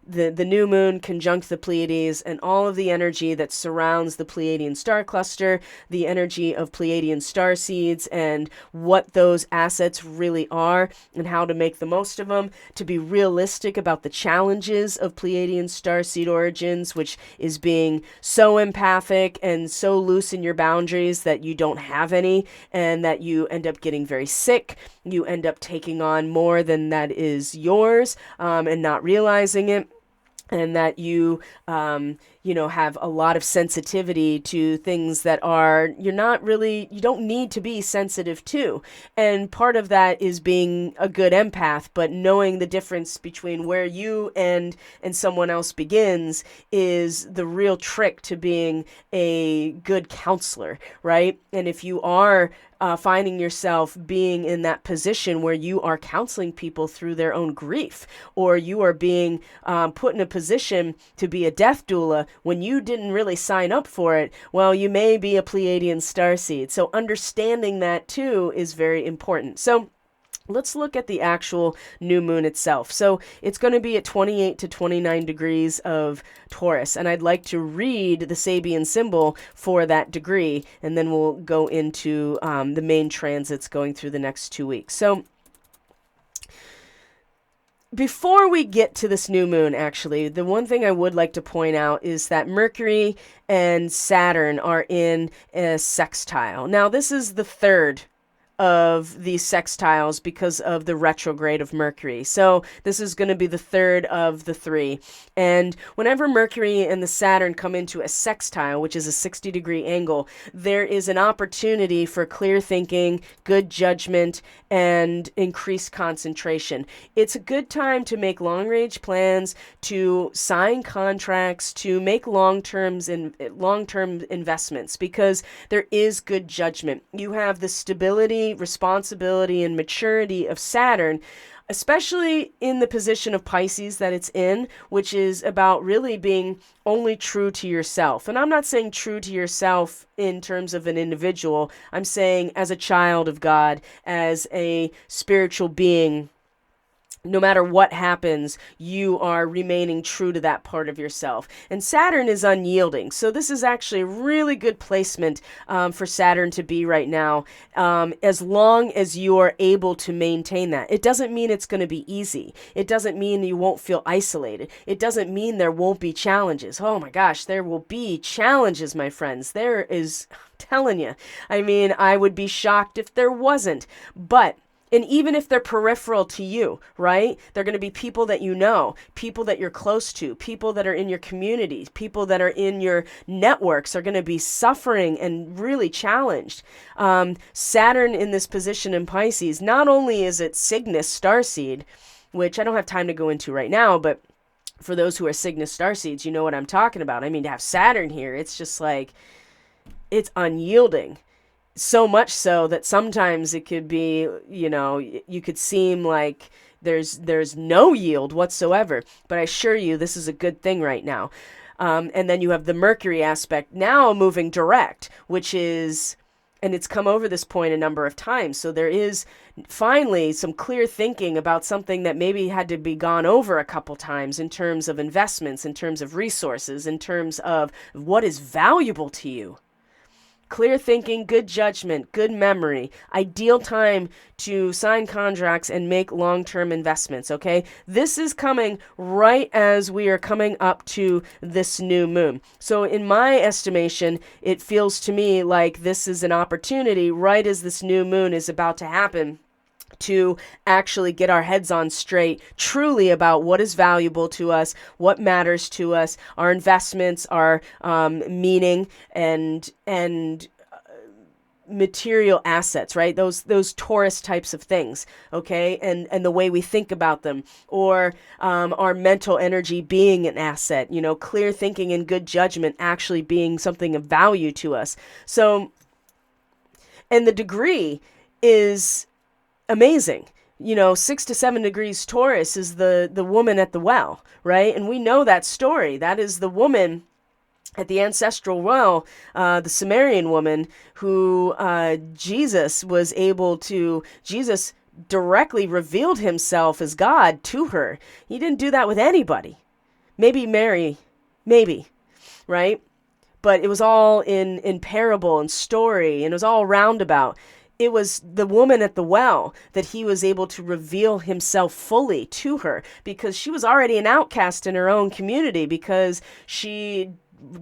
the new moon conjunct the Pleiades and all of the energy that surrounds the Pleiadian star cluster, the energy of Pleiadian star seeds, and what those assets really are and how to make the most of them, to be realistic about the challenges of Pleiadian star seed origins, which is being so empathic and so loose in your boundaries that you don't have any, and that you end up getting very sick. You end up taking on more than that is yours, and not realizing it. And that you have a lot of sensitivity to things that you don't need to be sensitive to. And part of that is being a good empath, but knowing the difference between where you and someone else begins is the real trick to being a good counselor, right? And if you are finding yourself being in that position where you are counseling people through their own grief, or you are being put in a position to be a death doula when you didn't really sign up for it, well, you may be a Pleiadian starseed. So understanding that too is very important. So let's look at the actual new moon itself. So it's going to be at 28 to 29 degrees of Taurus. And I'd like to read the Sabian symbol for that degree, and then we'll go into the main transits going through the next 2 weeks. So before we get to this new moon, actually, the one thing I would like to point out is that Mercury and Saturn are in a sextile. Now, this is the third of these sextiles because of the retrograde of Mercury. So this is going to be the third of the three. And whenever Mercury and the Saturn come into a sextile, which is a 60-degree angle, there is an opportunity for clear thinking, good judgment, and increased concentration. It's a good time to make long-range plans, to sign contracts, to make long-term investments, because there is good judgment. You have the stability, responsibility, and maturity of Saturn, especially in the position of Pisces that it's in, which is about really being only true to yourself. And I'm not saying true to yourself in terms of an individual. I'm saying as a child of God, as a spiritual being. No matter what happens, you are remaining true to that part of yourself. And Saturn is unyielding. So this is actually a really good placement for Saturn to be right now, as long as you are able to maintain that. It doesn't mean it's going to be easy. It doesn't mean you won't feel isolated. It doesn't mean there won't be challenges. Oh my gosh, there will be challenges, my friends. There is, I'm telling you. I mean, I would be shocked if there wasn't. And even if they're peripheral to you, right? They're going to be people that you know, people that you're close to, people that are in your community, people that are in your networks are going to be suffering and really challenged. Saturn in this position in Pisces, not only is it Cygnus Starseed, which I don't have time to go into right now, but for those who are Cygnus Starseeds, you know what I'm talking about. I mean, to have Saturn here, it's just like, it's unyielding. So much so that sometimes it could be, you could seem like there's no yield whatsoever. But I assure you, this is a good thing right now. And then you have the Mercury aspect now moving direct, which is, and it's come over this point a number of times. So there is finally some clear thinking about something that maybe had to be gone over a couple times in terms of investments, in terms of resources, in terms of what is valuable to you. Clear thinking, good judgment, good memory, ideal time to sign contracts and make long-term investments, okay? This is coming right as we are coming up to this new moon. So in my estimation, it feels to me like this is an opportunity right as this new moon is about to happen to actually get our heads on straight truly about what is valuable to us, what matters to us, our investments, our meaning, and material assets, right? Those Taurus types of things, okay? And the way we think about them, or our mental energy being an asset, clear thinking and good judgment actually being something of value to us. So, and the degree is amazing. 6 to 7 degrees Taurus is the woman at the well, right? And we know that story. That is the woman at the ancestral well, the Sumerian woman who Jesus directly revealed himself as God to her. He didn't do that with anybody. Maybe Mary, maybe, right? But it was all in parable and story, and it was all roundabout. It was the woman at the well that he was able to reveal himself fully to her, because she was already an outcast in her own community because she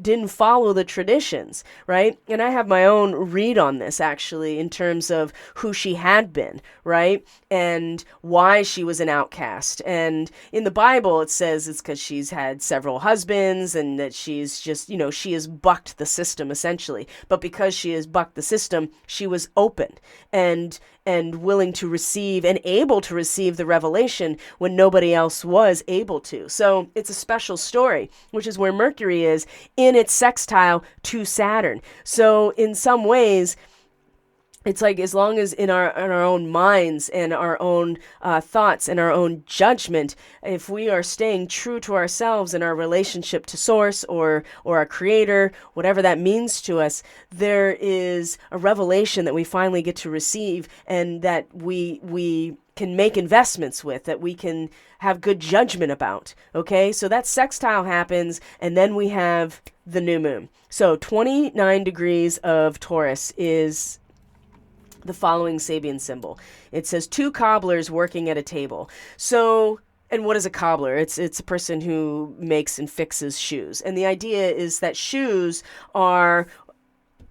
didn't follow the traditions, right? And I have my own read on this, actually, in terms of who she had been, right? And why she was an outcast. And in the Bible, it says it's because she's had several husbands and that she's just, she has bucked the system, essentially. But because she has bucked the system, she was open and willing to receive and able to receive the revelation when nobody else was able to. So it's a special story, which is where Mercury is in its sextile to Saturn. So in some ways, it's like, as long as in our own minds and our own thoughts and our own judgment, if we are staying true to ourselves and our relationship to Source or our Creator, whatever that means to us, there is a revelation that we finally get to receive, and that we can make investments with, that we can have good judgment about. Okay, so that sextile happens, and then we have the new moon. So 29 degrees of Taurus is the following Sabian symbol. It says 2 cobblers working at a table. So, and what is a cobbler? It's a person who makes and fixes shoes. And the idea is that shoes are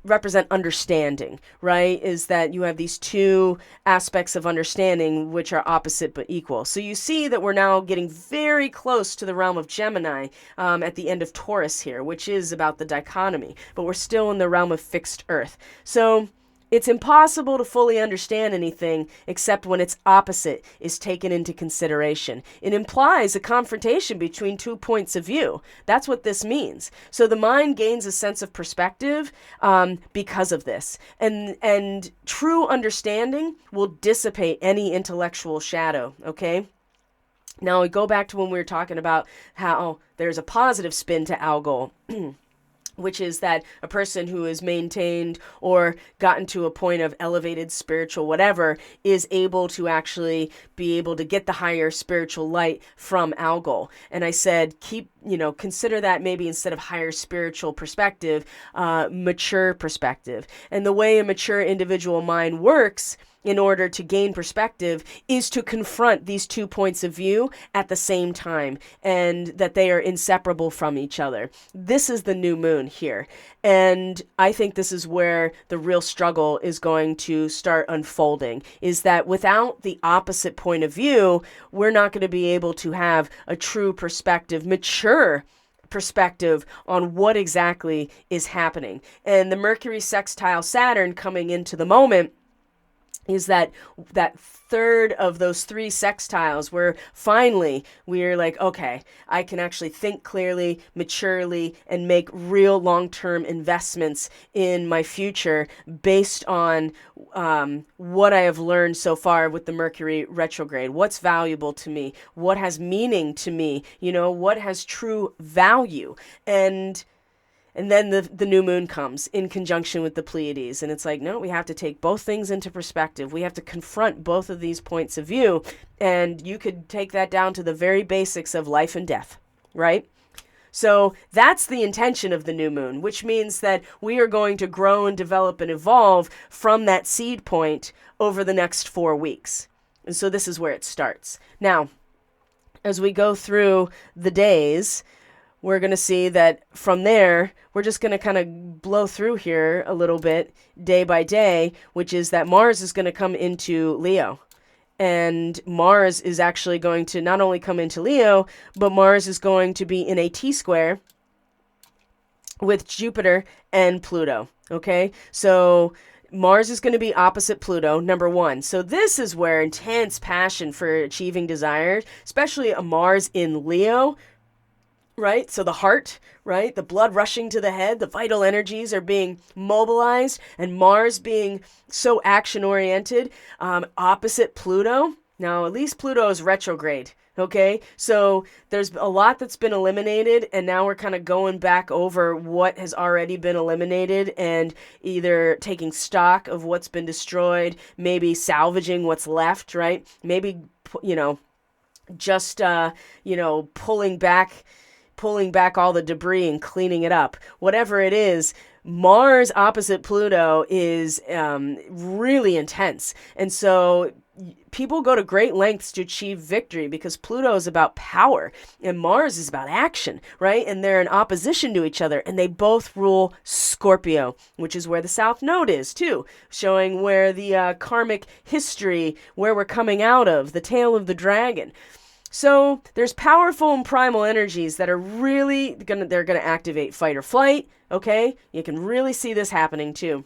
represent understanding, right? Is that you have these two aspects of understanding which are opposite but equal. So you see that we're now getting very close to the realm of Gemini at the end of Taurus here, which is about the dichotomy, but we're still in the realm of fixed Earth. So it's impossible to fully understand anything except when its opposite is taken into consideration. It implies a confrontation between two points of view. That's what this means. So the mind gains a sense of perspective because of this. And true understanding will dissipate any intellectual shadow, okay? Now we go back to when we were talking about how there's a positive spin to Algol. Which is that a person who has maintained or gotten to a point of elevated spiritual whatever is able to actually be able to get the higher spiritual light from Algol. And I said, consider that maybe instead of higher spiritual perspective, mature perspective. And the way a mature individual mind works in order to gain perspective is to confront these 2 points of view at the same time, and that they are inseparable from each other. This is the new moon here. And I think this is where the real struggle is going to start unfolding, is that without the opposite point of view, we're not going to be able to have a true perspective, mature perspective on what exactly is happening. And the Mercury sextile Saturn coming into the moment is that third of those 3 sextiles where finally we're like, okay, I can actually think clearly, maturely, and make real long-term investments in my future based on what I have learned so far with the Mercury retrograde. What's valuable to me? What has meaning to me? What has true value? And then the new moon comes in conjunction with the Pleiades. And it's like, no, we have to take both things into perspective. We have to confront both of these points of view. And you could take that down to the very basics of life and death, right? So that's the intention of the new moon, which means that we are going to grow and develop and evolve from that seed point over the next 4 weeks. And so this is where it starts. Now, as we go through the days, we're going to see that from there, we're just going to kind of blow through here a little bit day by day, which is that Mars is going to come into Leo. And Mars is actually going to not only come into Leo, but Mars is going to be in a T-square with Jupiter and Pluto. Okay? So Mars is going to be opposite Pluto, number 1. So this is where intense passion for achieving desires, especially a Mars in Leo, right? So the heart, right? The blood rushing to the head, the vital energies are being mobilized, and Mars being so action-oriented, opposite Pluto. Now, at least Pluto is retrograde, okay? So there's a lot that's been eliminated, and now we're kind of going back over what has already been eliminated and either taking stock of what's been destroyed, maybe salvaging what's left, right? Maybe, just, pulling back all the debris and cleaning it up. Whatever it is, Mars opposite Pluto is really intense. And so people go to great lengths to achieve victory because Pluto is about power and Mars is about action, right? And they're in opposition to each other, and they both rule Scorpio, which is where the South Node is too, showing where the karmic history, where we're coming out of, the tail of the dragon. So there's powerful and primal energies that are really they're gonna activate fight or flight, okay? You can really see this happening too.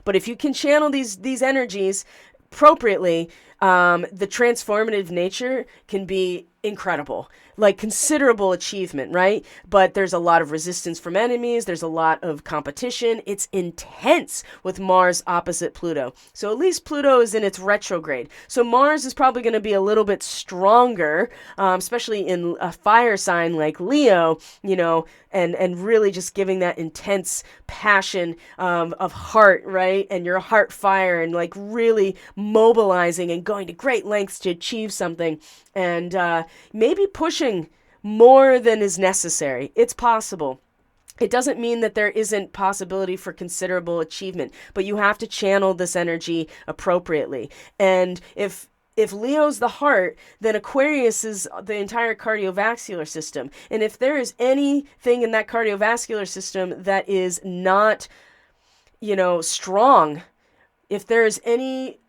But if you can channel these energies appropriately, the transformative nature can be incredible, like considerable achievement, right? But there's a lot of resistance from enemies. There's a lot of competition. It's intense with Mars opposite Pluto. So at least Pluto is in its retrograde. So Mars is probably going to be a little bit stronger, especially in a fire sign like Leo, and really just giving that intense passion of heart, right? And your heart fire, and like really mobilizing and going to great lengths to achieve something, and maybe pushing more than is necessary. It's possible. It doesn't mean that there isn't possibility for considerable achievement, but you have to channel this energy appropriately. And if Leo's the heart, then Aquarius is the entire cardiovascular system. And if there is anything in that cardiovascular system that is not strong, if there's anything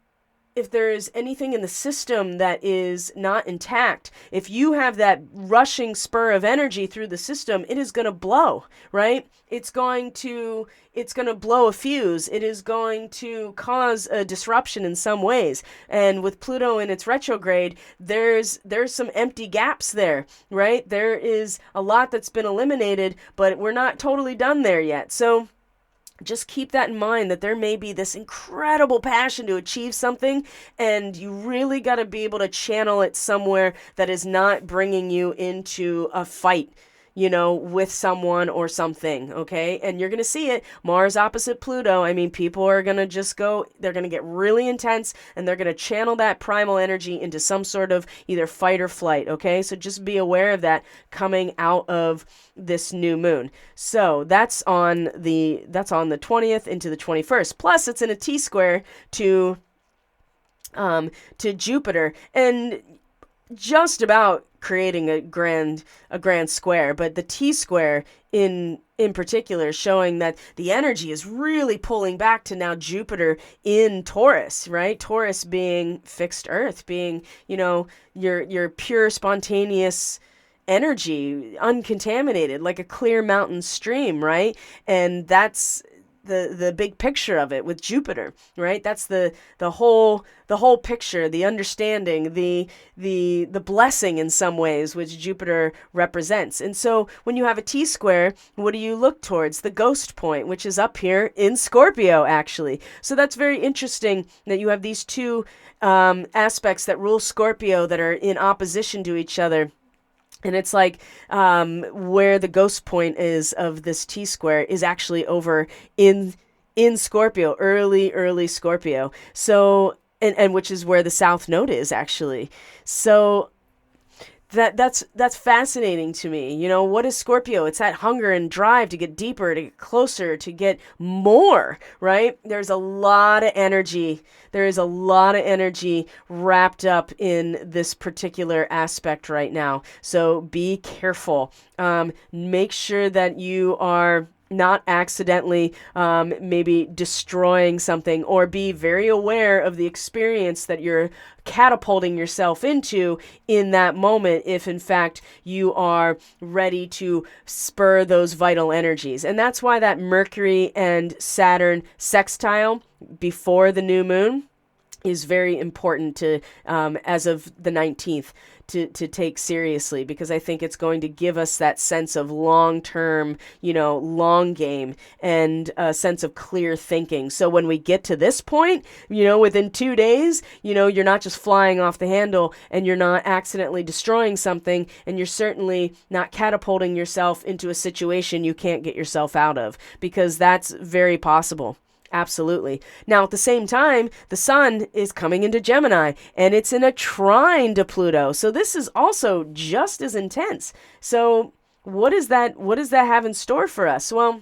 in the system that is not intact, if you have that rushing spur of energy through the system, it is going to blow, right? It's going to blow a fuse. It is going to cause a disruption in some ways. And with Pluto in its retrograde, there's some empty gaps there, right? There is a lot that's been eliminated, but we're not totally done there yet. So just keep that in mind, that there may be this incredible passion to achieve something, and you really got to be able to channel it somewhere that is not bringing you into a fight, with someone or something, okay? And you're going to see it. Mars opposite Pluto. I mean, people are going to they're going to get really intense, and they're going to channel that primal energy into some sort of either fight or flight, okay? So just be aware of that coming out of this new moon. So that's on the 20th into the 21st. Plus, it's in a T-square to Jupiter, and just about creating a grand square, but the T-square in particular showing that the energy is really pulling back to now Jupiter in Taurus, right? Taurus being fixed earth, being, your pure spontaneous energy, uncontaminated, like a clear mountain stream, right? And that's the big picture of it with Jupiter, right? That's the whole picture, the understanding, the blessing in some ways, which Jupiter represents. And so when you have a T-square, what do you look towards? The ghost point, which is up here in Scorpio, actually. So that's very interesting that you have these two aspects that rule Scorpio that are in opposition to each other. And it's like where the ghost point is of this T-square is actually over in Scorpio, early Scorpio. So, and which is where the South Node is actually. So that's fascinating to me. What is Scorpio? It's that hunger and drive to get deeper, to get closer, to get more, right? There's a lot of energy. There is a lot of energy wrapped up in this particular aspect right now. So be careful. Make sure that you are not accidentally maybe destroying something, or be very aware of the experience that you're catapulting yourself into in that moment, if in fact you are ready to spur those vital energies. And that's why that Mercury and Saturn sextile before the new moon is very important to, as of the 19th, to take seriously, because I think it's going to give us that sense of long-term, long game, and a sense of clear thinking. So when we get to this point, within 2 days, you're not just flying off the handle, and you're not accidentally destroying something, and you're certainly not catapulting yourself into a situation you can't get yourself out of, because that's very possible. Absolutely. Now, at the same time, the sun is coming into Gemini, and it's in a trine to Pluto. So this is also just as intense. So what does that have in store for us? Well,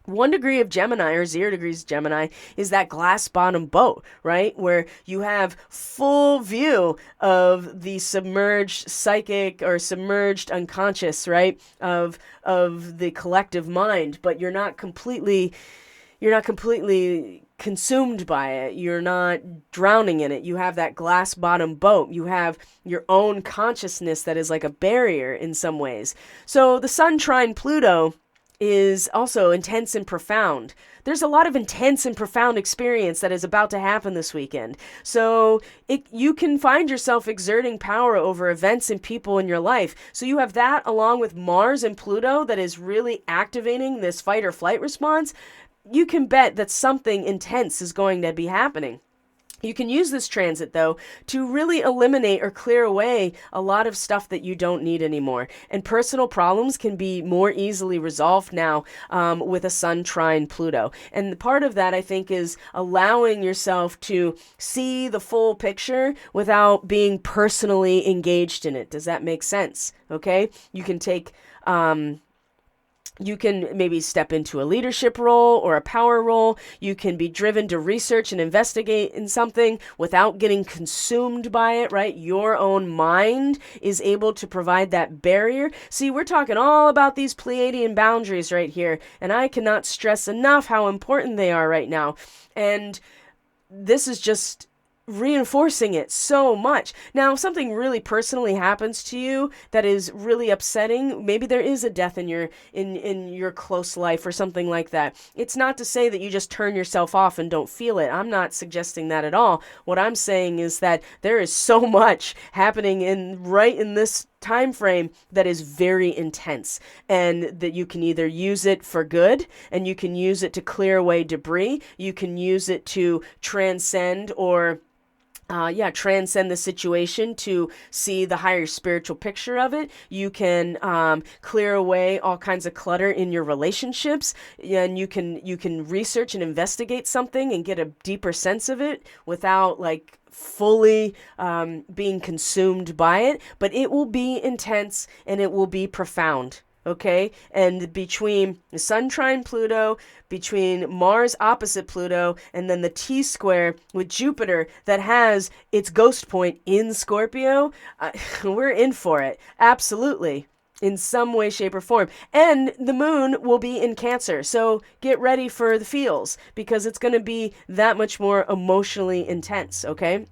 1 degree of Gemini, or 0 degrees Gemini, is that glass bottom boat, right? Where you have full view of the submerged psychic or submerged unconscious, right? Of the collective mind, but you're not completely consumed by it. You're not drowning in it. You have that glass bottom boat. You have your own consciousness that is like a barrier in some ways. So the sun trine Pluto is also intense and profound. There's a lot of intense and profound experience that is about to happen this weekend. So you can find yourself exerting power over events and people in your life. So you have that along with Mars and Pluto that is really activating this fight or flight response. You can bet that something intense is going to be happening. You can use this transit, though, to really eliminate or clear away a lot of stuff that you don't need anymore. And personal problems can be more easily resolved now with a sun trine Pluto. And part of that, I think, is allowing yourself to see the full picture without being personally engaged in it. Does that make sense? Okay? You can take You can maybe step into a leadership role or a power role. You can be driven to research and investigate in something without getting consumed by it, right? Your own mind is able to provide that barrier. See, we're talking all about these Pleiadian boundaries right here, and I cannot stress enough how important they are right now. And this is just reinforcing it so much. Now, if something really personally happens to you that is really upsetting, maybe there is a death in your close life or something like that. It's not to say that you just turn yourself off and don't feel it. I'm not suggesting that at all. What I'm saying is that there is so much happening right in this time frame that is very intense, and that you can either use it for good, and you can use it to clear away debris. You can use it to transcend transcend the situation to see the higher spiritual picture of it. You can clear away all kinds of clutter in your relationships, and you can research and investigate something and get a deeper sense of it without fully being consumed by it. But it will be intense and it will be profound. Okay, and between the Sun trine Pluto, between Mars opposite Pluto, and then the T-square with Jupiter that has its ghost point in Scorpio, we're in for it. Absolutely. In some way, shape, or form. And the moon will be in Cancer. So get ready for the feels, because it's going to be that much more emotionally intense, okay?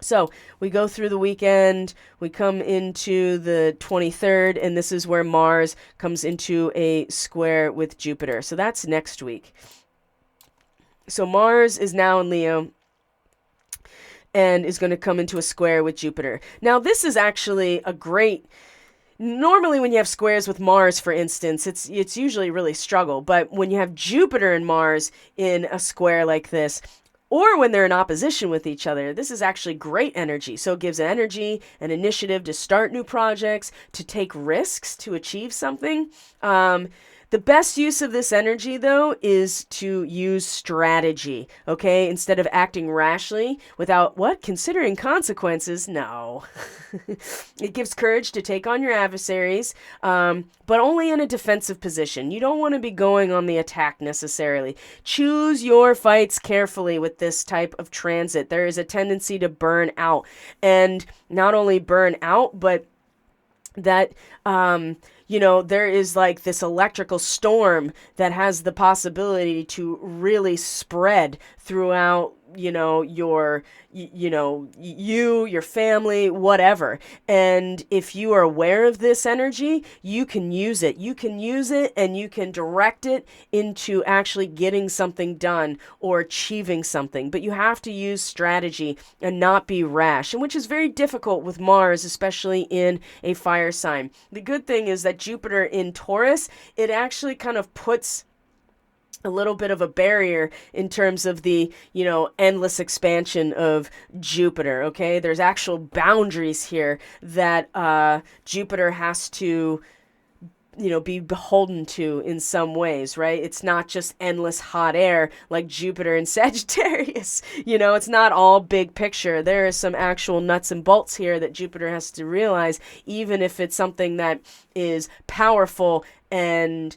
So we go through the weekend, we come into the 23rd, and this is where Mars comes into a square with Jupiter. So that's next week. So Mars is now in Leo and is going to come into a square with Jupiter. Now, this is actually a great... Normally when you have squares with Mars, for instance, it's usually really struggle. But when you have Jupiter and Mars in a square like this, or when they're in opposition with each other, this is actually great energy. So it gives energy and initiative to start new projects, to take risks, to achieve something. The best use of this energy, though, is to use strategy, okay? Instead of acting rashly without, considering consequences? No. It gives courage to take on your adversaries, but only in a defensive position. You don't want to be going on the attack necessarily. Choose your fights carefully with this type of transit. There is a tendency to burn out, and not only burn out, but that... there is this electrical storm that has the possibility to really spread throughout, your family, whatever. And if you are aware of this energy, you can use it. You can use it and you can direct it into actually getting something done or achieving something. But you have to use strategy and not be rash, and which is very difficult with Mars, especially in a fire sign. The good thing is that Jupiter in Taurus, it actually kind of puts a little bit of a barrier in terms of the, endless expansion of Jupiter, okay? There's actual boundaries here that Jupiter has to, be beholden to in some ways, right? It's not just endless hot air like Jupiter in Sagittarius. It's not all big picture. There is some actual nuts and bolts here that Jupiter has to realize, even if it's something that is powerful and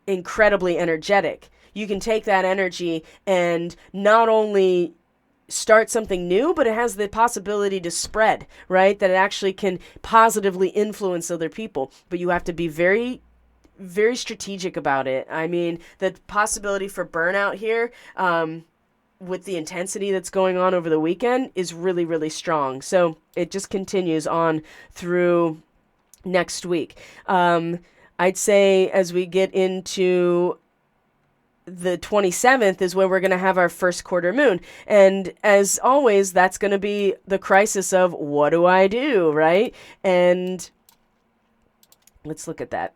incredibly energetic. You can take that energy and not only start something new, but it has the possibility to spread, right? That it actually can positively influence other people. But you have to be very, very strategic about it. I mean, the possibility for burnout here, with the intensity that's going on over the weekend, is really, really strong. So it just continues on through next week. I'd say as we get into the 27th is where we're going to have our first quarter moon. And as always, that's going to be the crisis of what do I do, right? And let's look at that,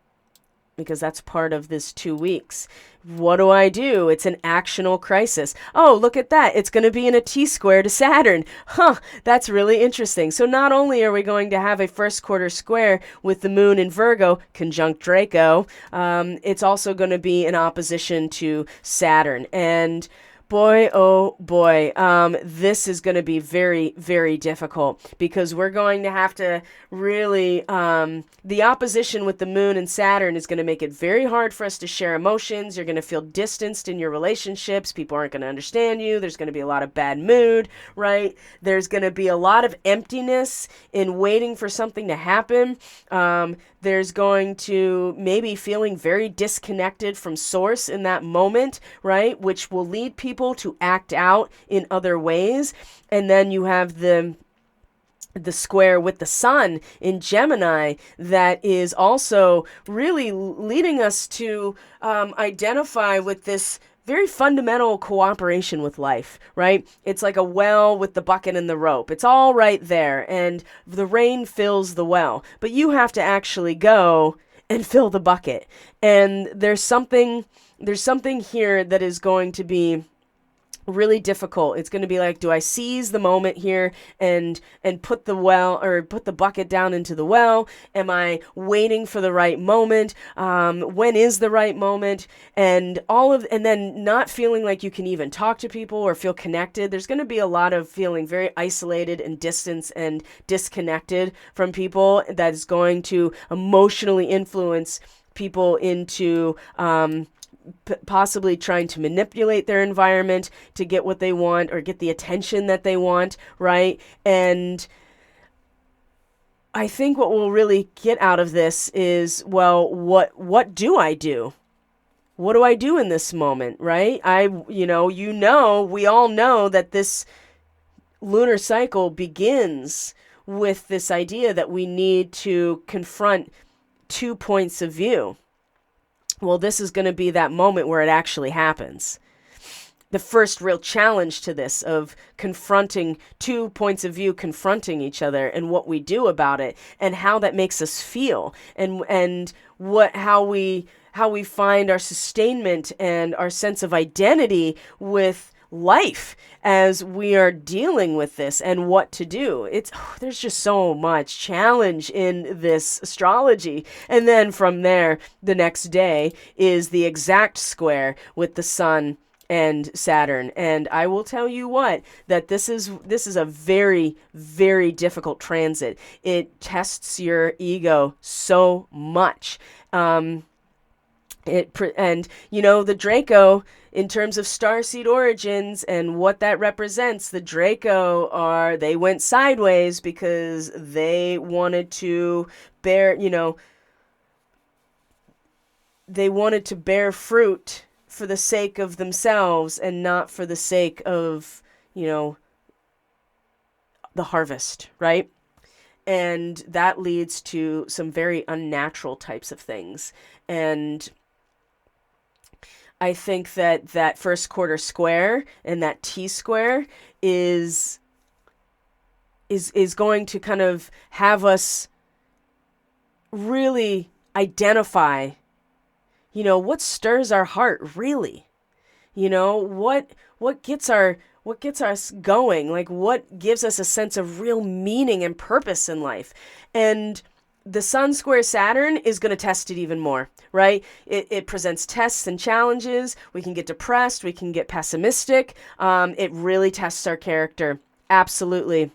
because that's part of this 2 weeks. What do I do? It's an actional crisis. Oh, look at that. It's going to be in a T-square to Saturn. That's really interesting. So not only are we going to have a first quarter square with the moon in Virgo, conjunct Draco, it's also going to be in opposition to Saturn. And Boy, oh boy, this is going to be very, very difficult because we're going to have to really, the opposition with the moon and Saturn is going to make it very hard for us to share emotions. You're going to feel distanced in your relationships. People aren't going to understand you. There's going to be a lot of bad mood, right? There's going to be a lot of emptiness in waiting for something to happen. There's going to maybe feeling very disconnected from source in that moment, right? Which will lead people to act out in other ways. And then you have the square with the sun in Gemini that is also really leading us to identify with this very fundamental cooperation with life, right? It's like a well with the bucket and the rope. It's all right there, and the rain fills the well, but you have to actually go and fill the bucket. And there's something here that is going to be really difficult. It's going to be like, do I seize the moment here and put the well or put the bucket down into the well? Am I waiting for the right moment? When is the right moment? And then not feeling like you can even talk to people or feel connected. There's going to be a lot of feeling very isolated and distant and disconnected from people. That is going to emotionally influence people into possibly trying to manipulate their environment to get what they want or get the attention that they want, right? And I think what we'll really get out of this is, well, what do I do? What do I do in this moment, right? We all know that this lunar cycle begins with this idea that we need to confront 2 points of view. Well, this is going to be that moment where it actually happens. The first real challenge to this of confronting 2 points of view, confronting each other and what we do about it and how that makes us feel and how we find our sustainment and our sense of identity with life as we are dealing with this and what to do. There's just so much challenge in this astrology. And then from there, the next day is the exact square with the sun and Saturn. And I will tell you what, that this is a very, very difficult transit. It tests your ego so much. The Draco, in terms of Starseed origins and what that represents, the Draco they went sideways because they wanted to bear fruit for the sake of themselves and not for the sake of, the harvest, right? And that leads to some very unnatural types of things. And I think that first quarter square and that T-square is going to kind of have us really identify, what stirs our heart really, what gets us going, like what gives us a sense of real meaning and purpose in life. And the Sun square Saturn is going to test it even more, right? It presents tests and challenges. We can get depressed. We can get pessimistic. It really tests our character. Absolutely.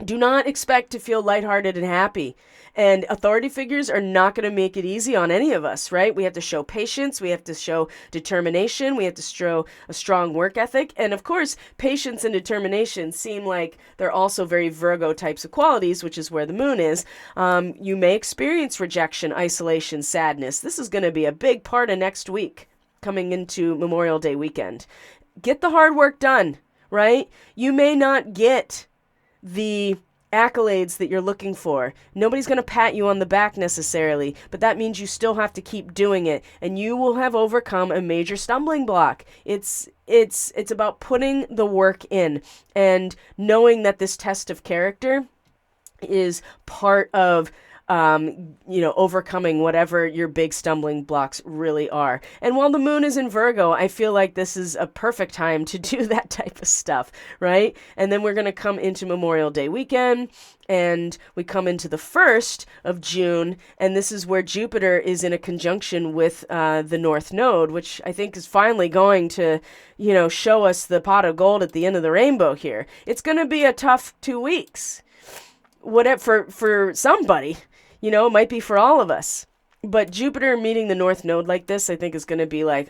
Do not expect to feel lighthearted and happy. And authority figures are not going to make it easy on any of us, right? We have to show patience. We have to show determination. We have to show a strong work ethic. And of course, patience and determination seem like they're also very Virgo types of qualities, which is where the moon is. You may experience rejection, isolation, sadness. This is going to be a big part of next week coming into Memorial Day weekend. Get the hard work done, right? You may not get the accolades that you're looking for. Nobody's going to pat you on the back necessarily, but that means you still have to keep doing it, and you will have overcome a major stumbling block. It's about putting the work in and knowing that this test of character is part of overcoming whatever your big stumbling blocks really are. And while the moon is in Virgo, I feel like this is a perfect time to do that type of stuff, right? And then we're going to come into Memorial Day weekend, and we come into the 1st of June, and this is where Jupiter is in a conjunction with the North Node, which I think is finally going to, show us the pot of gold at the end of the rainbow here. It's going to be a tough 2 weeks. Whatever for somebody, it might be for all of us. But Jupiter meeting the North Node like this, I think, is going to be like,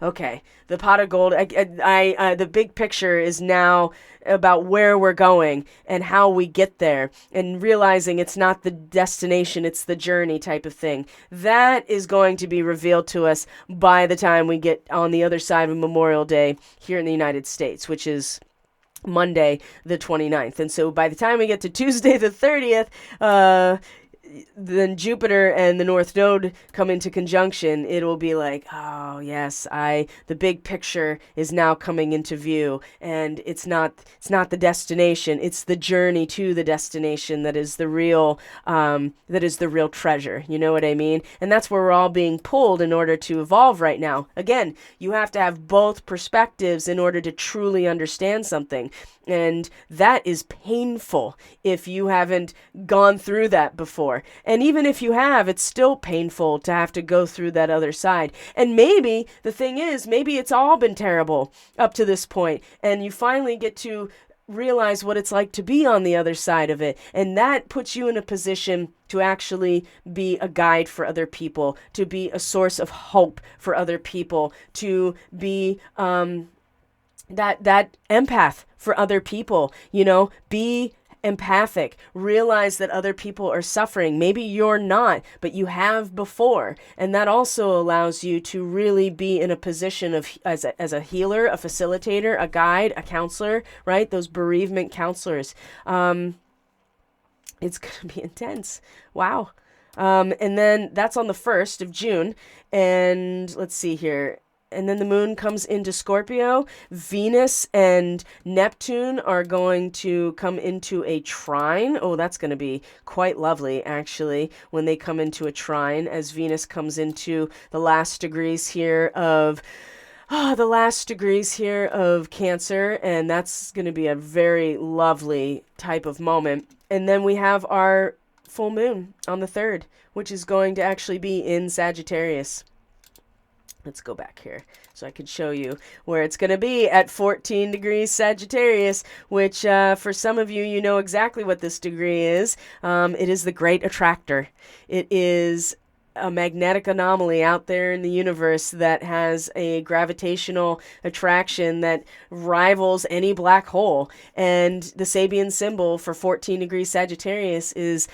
okay, the pot of gold. The big picture is now about where we're going and how we get there, and realizing it's not the destination, it's the journey type of thing. That is going to be revealed to us by the time we get on the other side of Memorial Day here in the United States, which is Monday the 29th. And so by the time we get to Tuesday the 30th, then Jupiter and the North Node come into conjunction. It'll be like, oh yes, the big picture is now coming into view, and it's not the destination, it's the journey to the destination that is the real treasure. You know what I mean? And that's where we're all being pulled in order to evolve right now. Again, you have to have both perspectives in order to truly understand something. And that is painful if you haven't gone through that before. And even if you have, it's still painful to have to go through that other side. And maybe the thing is, maybe it's all been terrible up to this point, and you finally get to realize what it's like to be on the other side of it. And that puts you in a position to actually be a guide for other people, to be a source of hope for other people, to be that empath for other people, be empathic, realize that other people are suffering. Maybe you're not, but you have before. And that also allows you to really be in a position of, as a healer, a facilitator, a guide, a counselor, right? Those bereavement counselors. It's going to be intense. Wow. And then that's on the 1st of June. And let's see here. And then the moon comes into Scorpio. Venus and Neptune are going to come into a trine. Oh, that's going to be quite lovely, actually, when they come into a trine, as Venus comes into the last degrees here of Cancer. And that's going to be a very lovely type of moment. And then we have our full moon on the 3rd, which is going to actually be in Sagittarius. Let's go back here so I can show you where it's going to be at 14 degrees Sagittarius, which for some of you, you know exactly what this degree is. It is the Great Attractor. It is a magnetic anomaly out there in the universe that has a gravitational attraction that rivals any black hole. And the Sabian symbol for 14 degrees Sagittarius is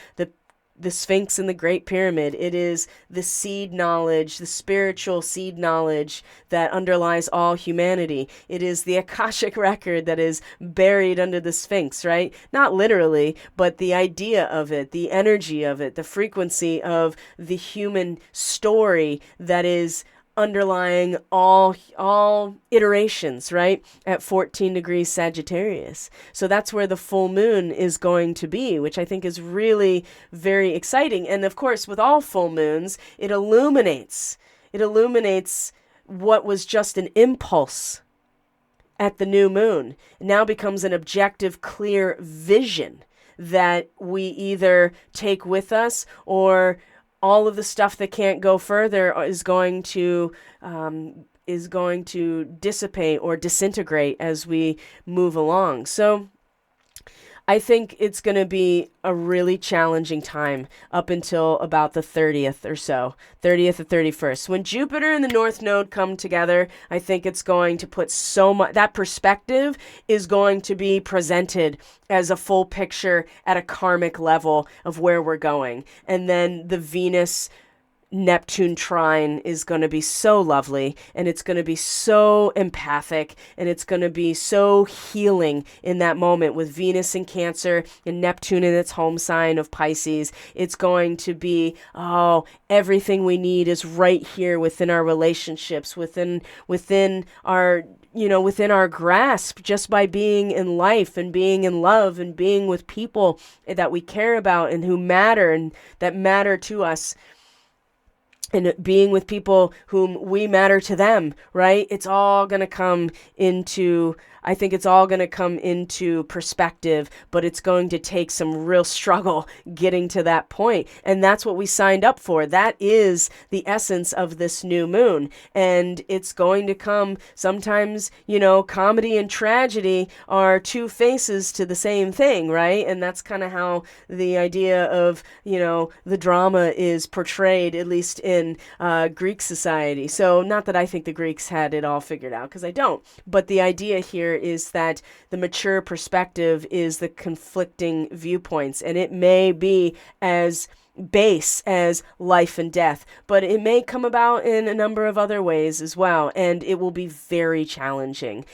the Sphinx and the Great Pyramid. It is the seed knowledge, the spiritual seed knowledge that underlies all humanity. It is the Akashic record that is buried under the Sphinx, right? Not literally, but the idea of it, the energy of it, the frequency of the human story that is underlying all iterations, right? At 14 degrees Sagittarius. So that's where the full moon is going to be, which I think is really very exciting. And of course, with all full moons, it illuminates what was just an impulse at the new moon. It now becomes an objective, clear vision that we either take with us, or all of the stuff that can't go further is going to dissipate or disintegrate as we move along. So I think it's going to be a really challenging time up until about the 30th or so, 30th or 31st. When Jupiter and the North Node come together, I think it's going to put so much, that perspective is going to be presented as a full picture at a karmic level of where we're going. And then the Venus Neptune trine is going to be so lovely, and it's going to be so empathic, and it's going to be so healing in that moment with Venus in Cancer and Neptune in its home sign of Pisces. It's going to be, oh, everything we need is right here within our relationships, within our within our grasp, just by being in life and being in love and being with people that we care about and who matter and that matter to us, and being with people whom we matter to them, right? It's all going to come into, I think it's all going to come into perspective, but it's going to take some real struggle getting to that point. And that's what we signed up for. That is the essence of this new moon. And it's going to come sometimes, comedy and tragedy are two faces to the same thing, right? And that's kind of how the idea of, the drama is portrayed, at least in Greek society. So not that I think the Greeks had it all figured out, because I don't. But the idea here is that the mature perspective is the conflicting viewpoints, and it may be as base as life and death, but it may come about in a number of other ways as well, and it will be very challenging.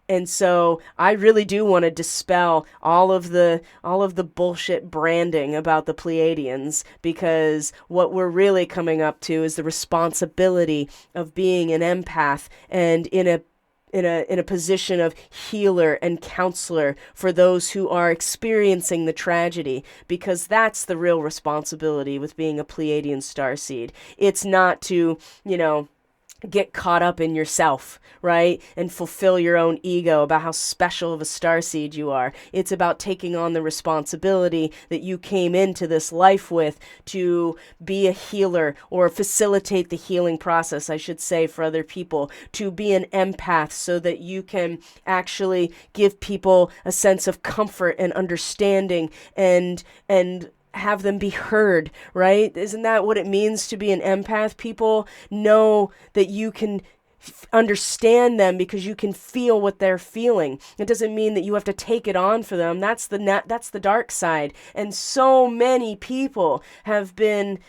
And so I really do want to dispel all of the bullshit branding about the Pleiadians, because what we're really coming up to is the responsibility of being an empath and in a position of healer and counselor for those who are experiencing the tragedy, because that's the real responsibility with being a Pleiadian starseed. It's not to, get caught up in yourself, right? And fulfill your own ego about how special of a starseed you are. It's about taking on the responsibility that you came into this life with to be a healer, or facilitate the healing process, I should say, for other people, to be an empath so that you can actually give people a sense of comfort and understanding and have them be heard, right? Isn't that what it means to be an empath? People know that you can understand them because you can feel what they're feeling. It doesn't mean that you have to take it on for them. That's the dark side. And so many people have been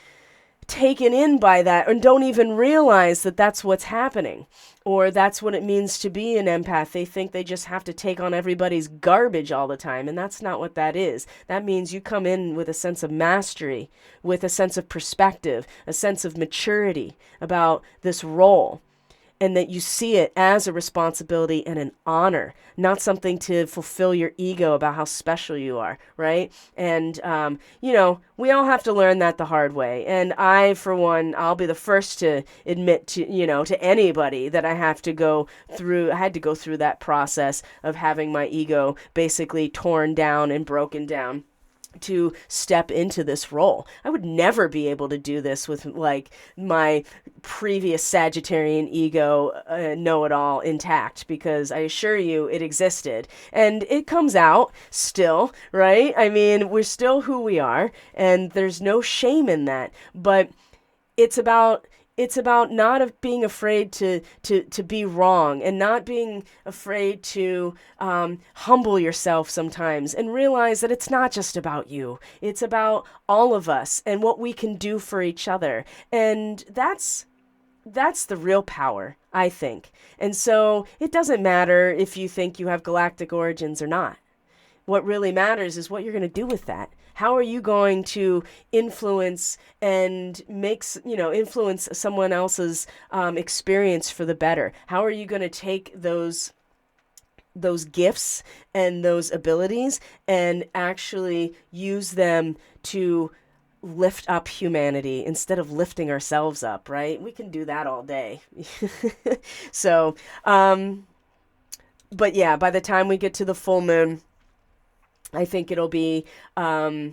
taken in by that and don't even realize that that's what's happening, or that's what it means to be an empath. They think they just have to take on everybody's garbage all the time, and that's not what that is. That means you come in with a sense of mastery, with a sense of perspective, a sense of maturity about this role, and that you see it as a responsibility and an honor, not something to fulfill your ego about how special you are, right? And, we all have to learn that the hard way. And I, for one, I'll be the first to admit to, to anybody that I had to go through that process of having my ego basically torn down and broken down to step into this role. I would never be able to do this with my previous Sagittarian ego know-it-all intact, because I assure you it existed, and it comes out still, right? I mean, we're still who we are, and there's no shame in that, but it's about not being afraid to be wrong, and not being afraid to humble yourself sometimes, and realize that it's not just about you. It's about all of us and what we can do for each other. And that's the real power, I think. And so it doesn't matter if you think you have galactic origins or not. What really matters is what you're going to do with that. How are you going to influence and influence someone else's experience for the better? How are you going to take those gifts and those abilities and actually use them to lift up humanity instead of lifting ourselves up, right? We can do that all day. So, but yeah, by the time we get to the full moon, I think it'll be, I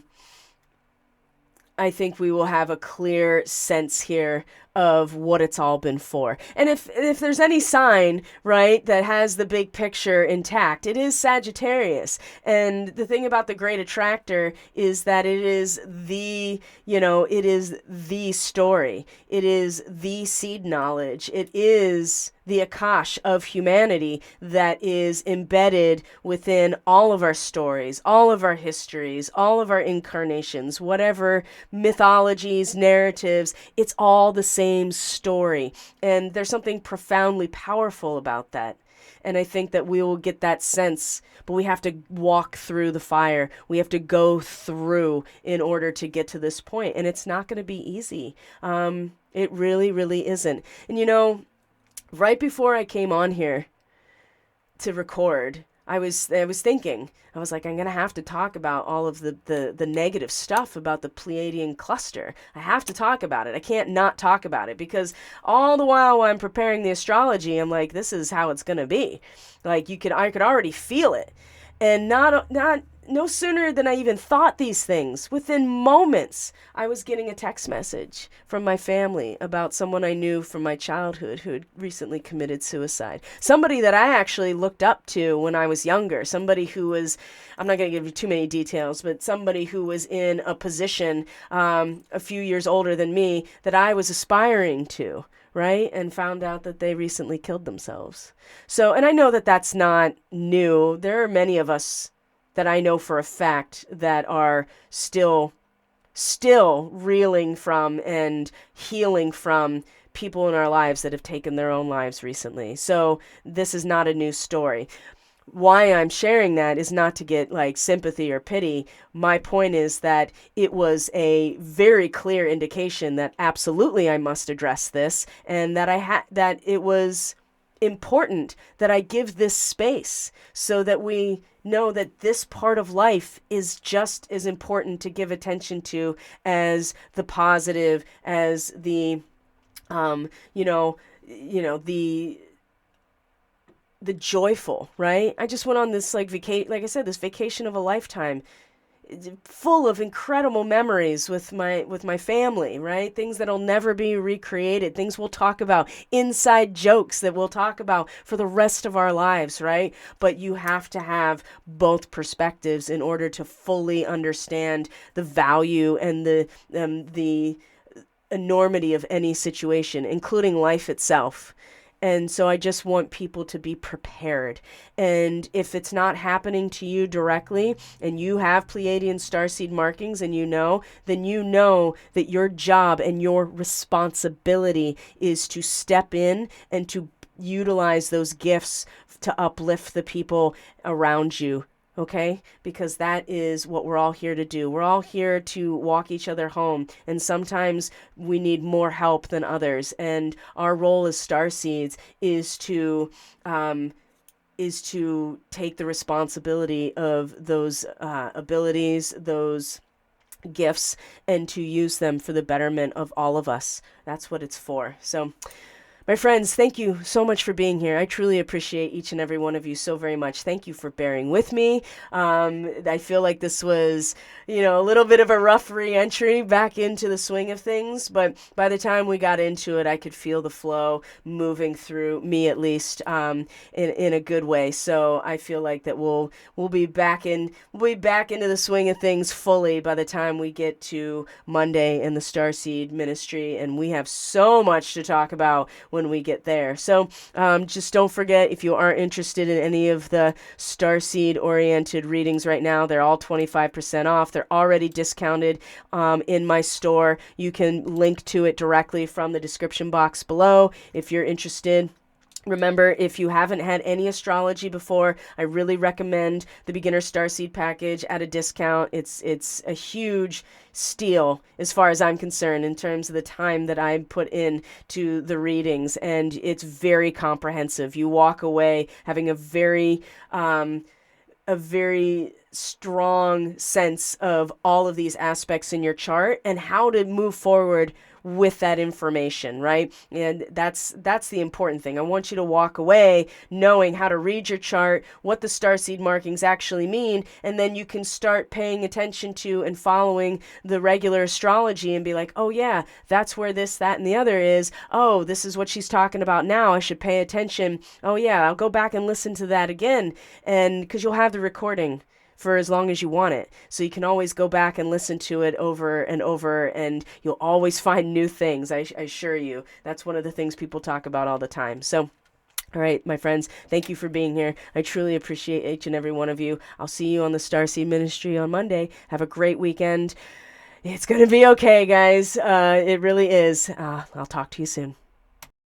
think we will have a clear sense here of what it's all been for. And if there's any sign, right, that has the big picture intact, it is Sagittarius. And the thing about the Great Attractor is that it is it is the story. It is the seed knowledge. It is the Akash of humanity that is embedded within all of our stories, all of our histories, all of our incarnations, whatever mythologies, narratives, it's all the same story. And there's something profoundly powerful about that. And I think that we will get that sense, but we have to walk through the fire. We have to go through in order to get to this point. And it's not going to be easy. It really, really isn't. And right before I came on here to record, I was thinking, I was like, I'm going to have to talk about all of the negative stuff about the Pleiadian cluster. I have to talk about it. I can't not talk about it, because all the while I'm preparing the astrology, I'm like, this is how it's going to be. Like I could already feel it. And no sooner than I even thought these things, within moments, I was getting a text message from my family about someone I knew from my childhood who had recently committed suicide. Somebody that I actually looked up to when I was younger. Somebody who was, I'm not going to give you too many details, but somebody who was in a position a few years older than me that I was aspiring to. Right? And found out that they recently killed themselves. So, and I know that that's not new. There are many of us that I know for a fact that are still reeling from and healing from people in our lives that have taken their own lives recently. So this is not a new story. Why I'm sharing that is not to get like sympathy or pity. My point is that it was a very clear indication that absolutely I must address this, and that that it was important that I give this space so that we know that this part of life is just as important to give attention to as the positive, as the the joyful, right? I just went on this like this vacation of a lifetime, full of incredible memories with my family, right? Things that'll never be recreated, things we'll talk about, inside jokes that we'll talk about for the rest of our lives, right? But you have to have both perspectives in order to fully understand the value and the enormity of any situation, including life itself. And so I just want people to be prepared. And if it's not happening to you directly and you have Pleiadian starseed markings and then you know that your job and your responsibility is to step in and to utilize those gifts to uplift the people around you. Okay? Because that is what we're all here to do. We're all here to walk each other home. And sometimes we need more help than others. And our role as starseeds is to take the responsibility of those abilities, those gifts, and to use them for the betterment of all of us. That's what it's for. So, my friends, thank you so much for being here. I truly appreciate each and every one of you so very much. Thank you for bearing with me. I feel like this was, a little bit of a rough re-entry back into the swing of things, but by the time we got into it, I could feel the flow moving through me, at least, in a good way. So I feel like that we'll be back into the swing of things fully by the time we get to Monday in the Starseed ministry, and we have so much to talk about when we get there. So just don't forget, if you are interested in any of the Starseed oriented readings right now, they're all 25% off. They're already discounted in my store. You can link to it directly from the description box below if you're interested. Remember, if you haven't had any astrology before, I really recommend the Beginner Starseed package at a discount. It's a huge steal as far as I'm concerned in terms of the time that I put in to the readings, and it's very comprehensive. You walk away having a very strong sense of all of these aspects in your chart and how to move forward with that information, right? And that's the important thing. I want you to walk away knowing how to read your chart, what the starseed markings actually mean, and then you can start paying attention to and following the regular astrology and be like, oh yeah, that's where this, that, and the other is. Oh, this is what she's talking about now. I should pay attention. Oh yeah, I'll go back and listen to that again. And because you'll have the recording for as long as you want it. So you can always go back and listen to it over and over, and you'll always find new things. I assure you. That's one of the things people talk about all the time. So, all right, my friends, thank you for being here. I truly appreciate each and every one of you. I'll see you on the Starseed Ministry on Monday. Have a great weekend. It's going to be okay, guys. It really is. I'll talk to you soon.